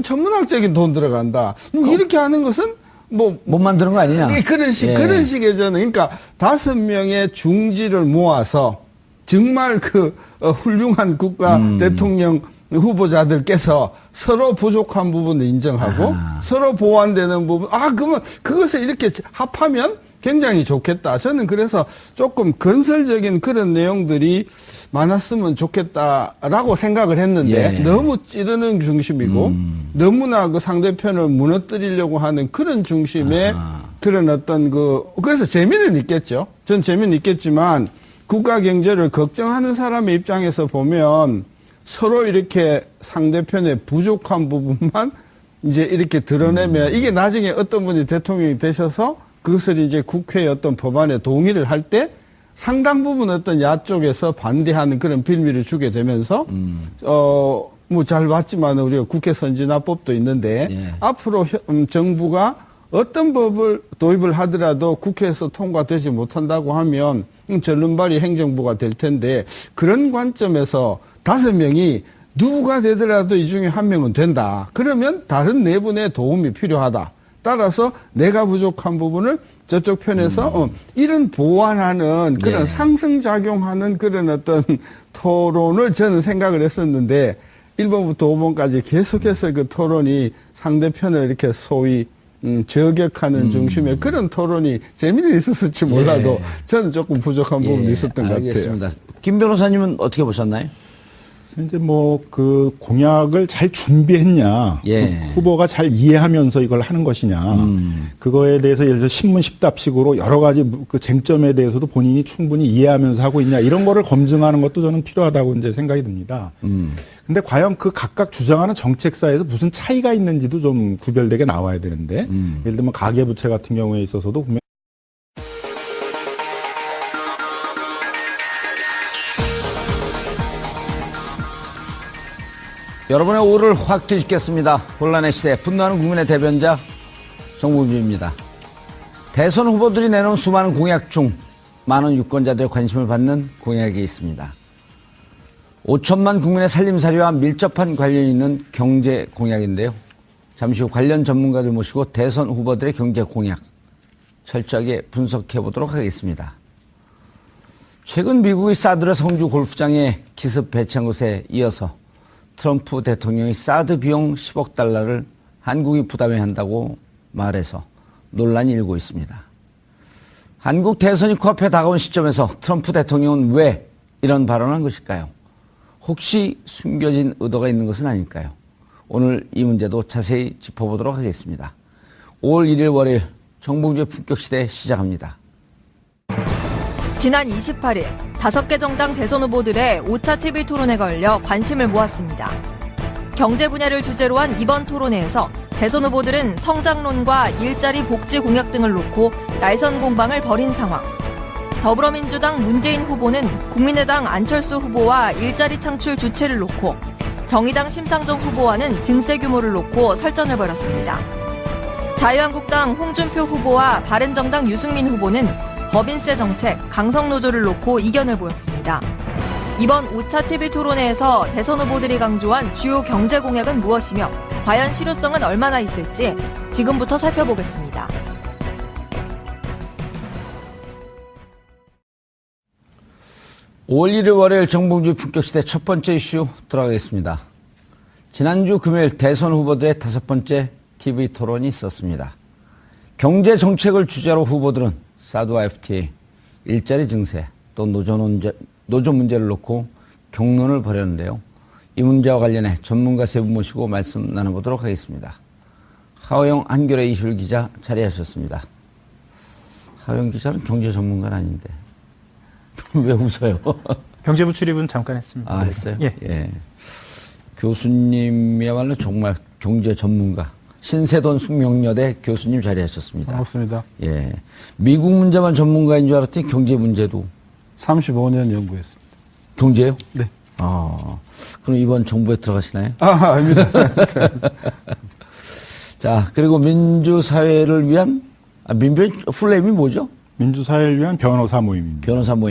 천문학적인 돈 들어간다. 이렇게 하는 것은 못 만드는 거 아니냐. 그런 식의 저는 그러니까 5명의 중지를 모아서 정말 훌륭한 국가 대통령 후보자들께서 서로 부족한 부분을 인정하고 서로 보완되는 부분 그러면 그것을 이렇게 합하면 굉장히 좋겠다. 저는 그래서 조금 건설적인 그런 내용들이 많았으면 좋겠다라고 생각을 했는데 예. 너무 찌르는 중심이고 너무나 그 상대편을 무너뜨리려고 하는 그런 중심의 그런 어떤 그래서 재미는 있겠죠. 전 재미는 있겠지만 국가 경제를 걱정하는 사람의 입장에서 보면 서로 이렇게 상대편의 부족한 부분만 이제 이렇게 드러내면 이게 나중에 어떤 분이 대통령이 되셔서 그것을 이제 국회의 어떤 법안에 동의를 할 때 상당 부분 어떤 야 쪽에서 반대하는 그런 빌미를 주게 되면서 뭐 잘 봤지만 우리가 국회 선진화법도 있는데 예. 앞으로 정부가 어떤 법을 도입을 하더라도 국회에서 통과되지 못한다고 하면 전륜발이 행정부가 될 텐데 그런 관점에서 5명이 누가 되더라도 이 중에 1명은 된다. 그러면 다른 4분의 도움이 필요하다. 따라서 내가 부족한 부분을 저쪽 편에서 이런 보완하는 그런 예. 상승작용하는 그런 어떤 토론을 저는 생각을 했었는데 1번부터 5번까지 계속해서 그 토론이 상대편을 이렇게 소위 저격하는 중심의 그런 토론이 재미는 있었을지 몰라도 예. 저는 조금 부족한 부분이 있었던 것 알겠습니다. 같아요. 김 변호사님은 어떻게 보셨나요? 이제 뭐 그 공약을 잘 준비했냐, 예. 그 후보가 잘 이해하면서 이걸 하는 것이냐, 그거에 대해서 예를 들어 신문 10답식으로 여러 가지 그 쟁점에 대해서도 본인이 충분히 이해하면서 하고 있냐 이런 거를 검증하는 것도 저는 필요하다고 이제 생각이 듭니다. 근데 과연 그 각각 주장하는 정책사에서 무슨 차이가 있는지도 좀 구별되게 나와야 되는데, 예를 들면 가계부채 같은 경우에 있어서도 보면 여러분의 오를 확 뒤집겠습니다. 혼란의 시대 분노하는 국민의 대변자 정봉주입니다. 대선 후보들이 내놓은 수많은 공약 중 많은 유권자들의 관심을 받는 공약이 있습니다. 5천만 국민의 살림살이와 밀접한 관련이 있는 경제 공약인데요. 잠시 후 관련 전문가들 모시고 대선 후보들의 경제 공약 철저하게 분석해 보도록 하겠습니다. 최근 미국의 사드르 성주 골프장에 기습 배치한 것에 이어서 트럼프 대통령이 사드 비용 10억 달러를 한국이 부담해야 한다고 말해서 논란이 일고 있습니다. 한국 대선이 코앞에 다가온 시점에서 트럼프 대통령은 왜 이런 발언을 한 것일까요? 혹시 숨겨진 의도가 있는 것은 아닐까요? 오늘 이 문제도 자세히 짚어보도록 하겠습니다. 5월 1일 월요일 정봉주의 품격시대 시작합니다. 지난 28일 5개 정당 대선 후보들의 5차 TV 토론회가 열려 관심을 모았습니다. 경제 분야를 주제로 한 이번 토론회에서 대선 후보들은 성장론과 일자리 복지 공약 등을 놓고 날선 공방을 벌인 상황. 더불어민주당 문재인 후보는 국민의당 안철수 후보와 일자리 창출 주체를 놓고 정의당 심상정 후보와는 증세 규모를 놓고 설전을 벌였습니다. 자유한국당 홍준표 후보와 바른정당 유승민 후보는 법인세 정책, 강성노조를 놓고 이견을 보였습니다. 이번 5차 TV 토론회에서 대선 후보들이 강조한 주요 경제 공약은 무엇이며 과연 실효성은 얼마나 있을지 지금부터 살펴보겠습니다. (5월 1일) 월요일 정봉주 품격시대 첫 번째 이슈 들어가겠습니다. 지난주 금요일 대선 후보들의 5번째 TV 토론이 있었습니다. 경제 정책을 주제로 후보들은 사드와 FTA, 일자리 증세, 또 노조 문제를 놓고 격론을 벌였는데요. 이 문제와 관련해 전문가 세 분 모시고 말씀 나눠보도록 하겠습니다. 하호영 한겨레 이슈 기자 자리하셨습니다. 하호영 기자는 경제 전문가는 아닌데 왜 웃어요? 경제부 출입은 잠깐 했습니다. 아, 했어요? 예. 교수님이야말로 정말 경제 전문가. 신세돈 숙명여대 교수님 자리하셨습니다. 반갑습니다. 예. 미국 문제만 전문가인 줄 알았더니 경제 문제도. 35년 연구했습니다. 경제요? 네. 그럼 이번 정부에 들어가시나요? 아닙니다. 자, 그리고 민주사회를 위한, 민변 플레임이 뭐죠? 민주사회를 위한 변호사 모임입니다. 변호사 모임.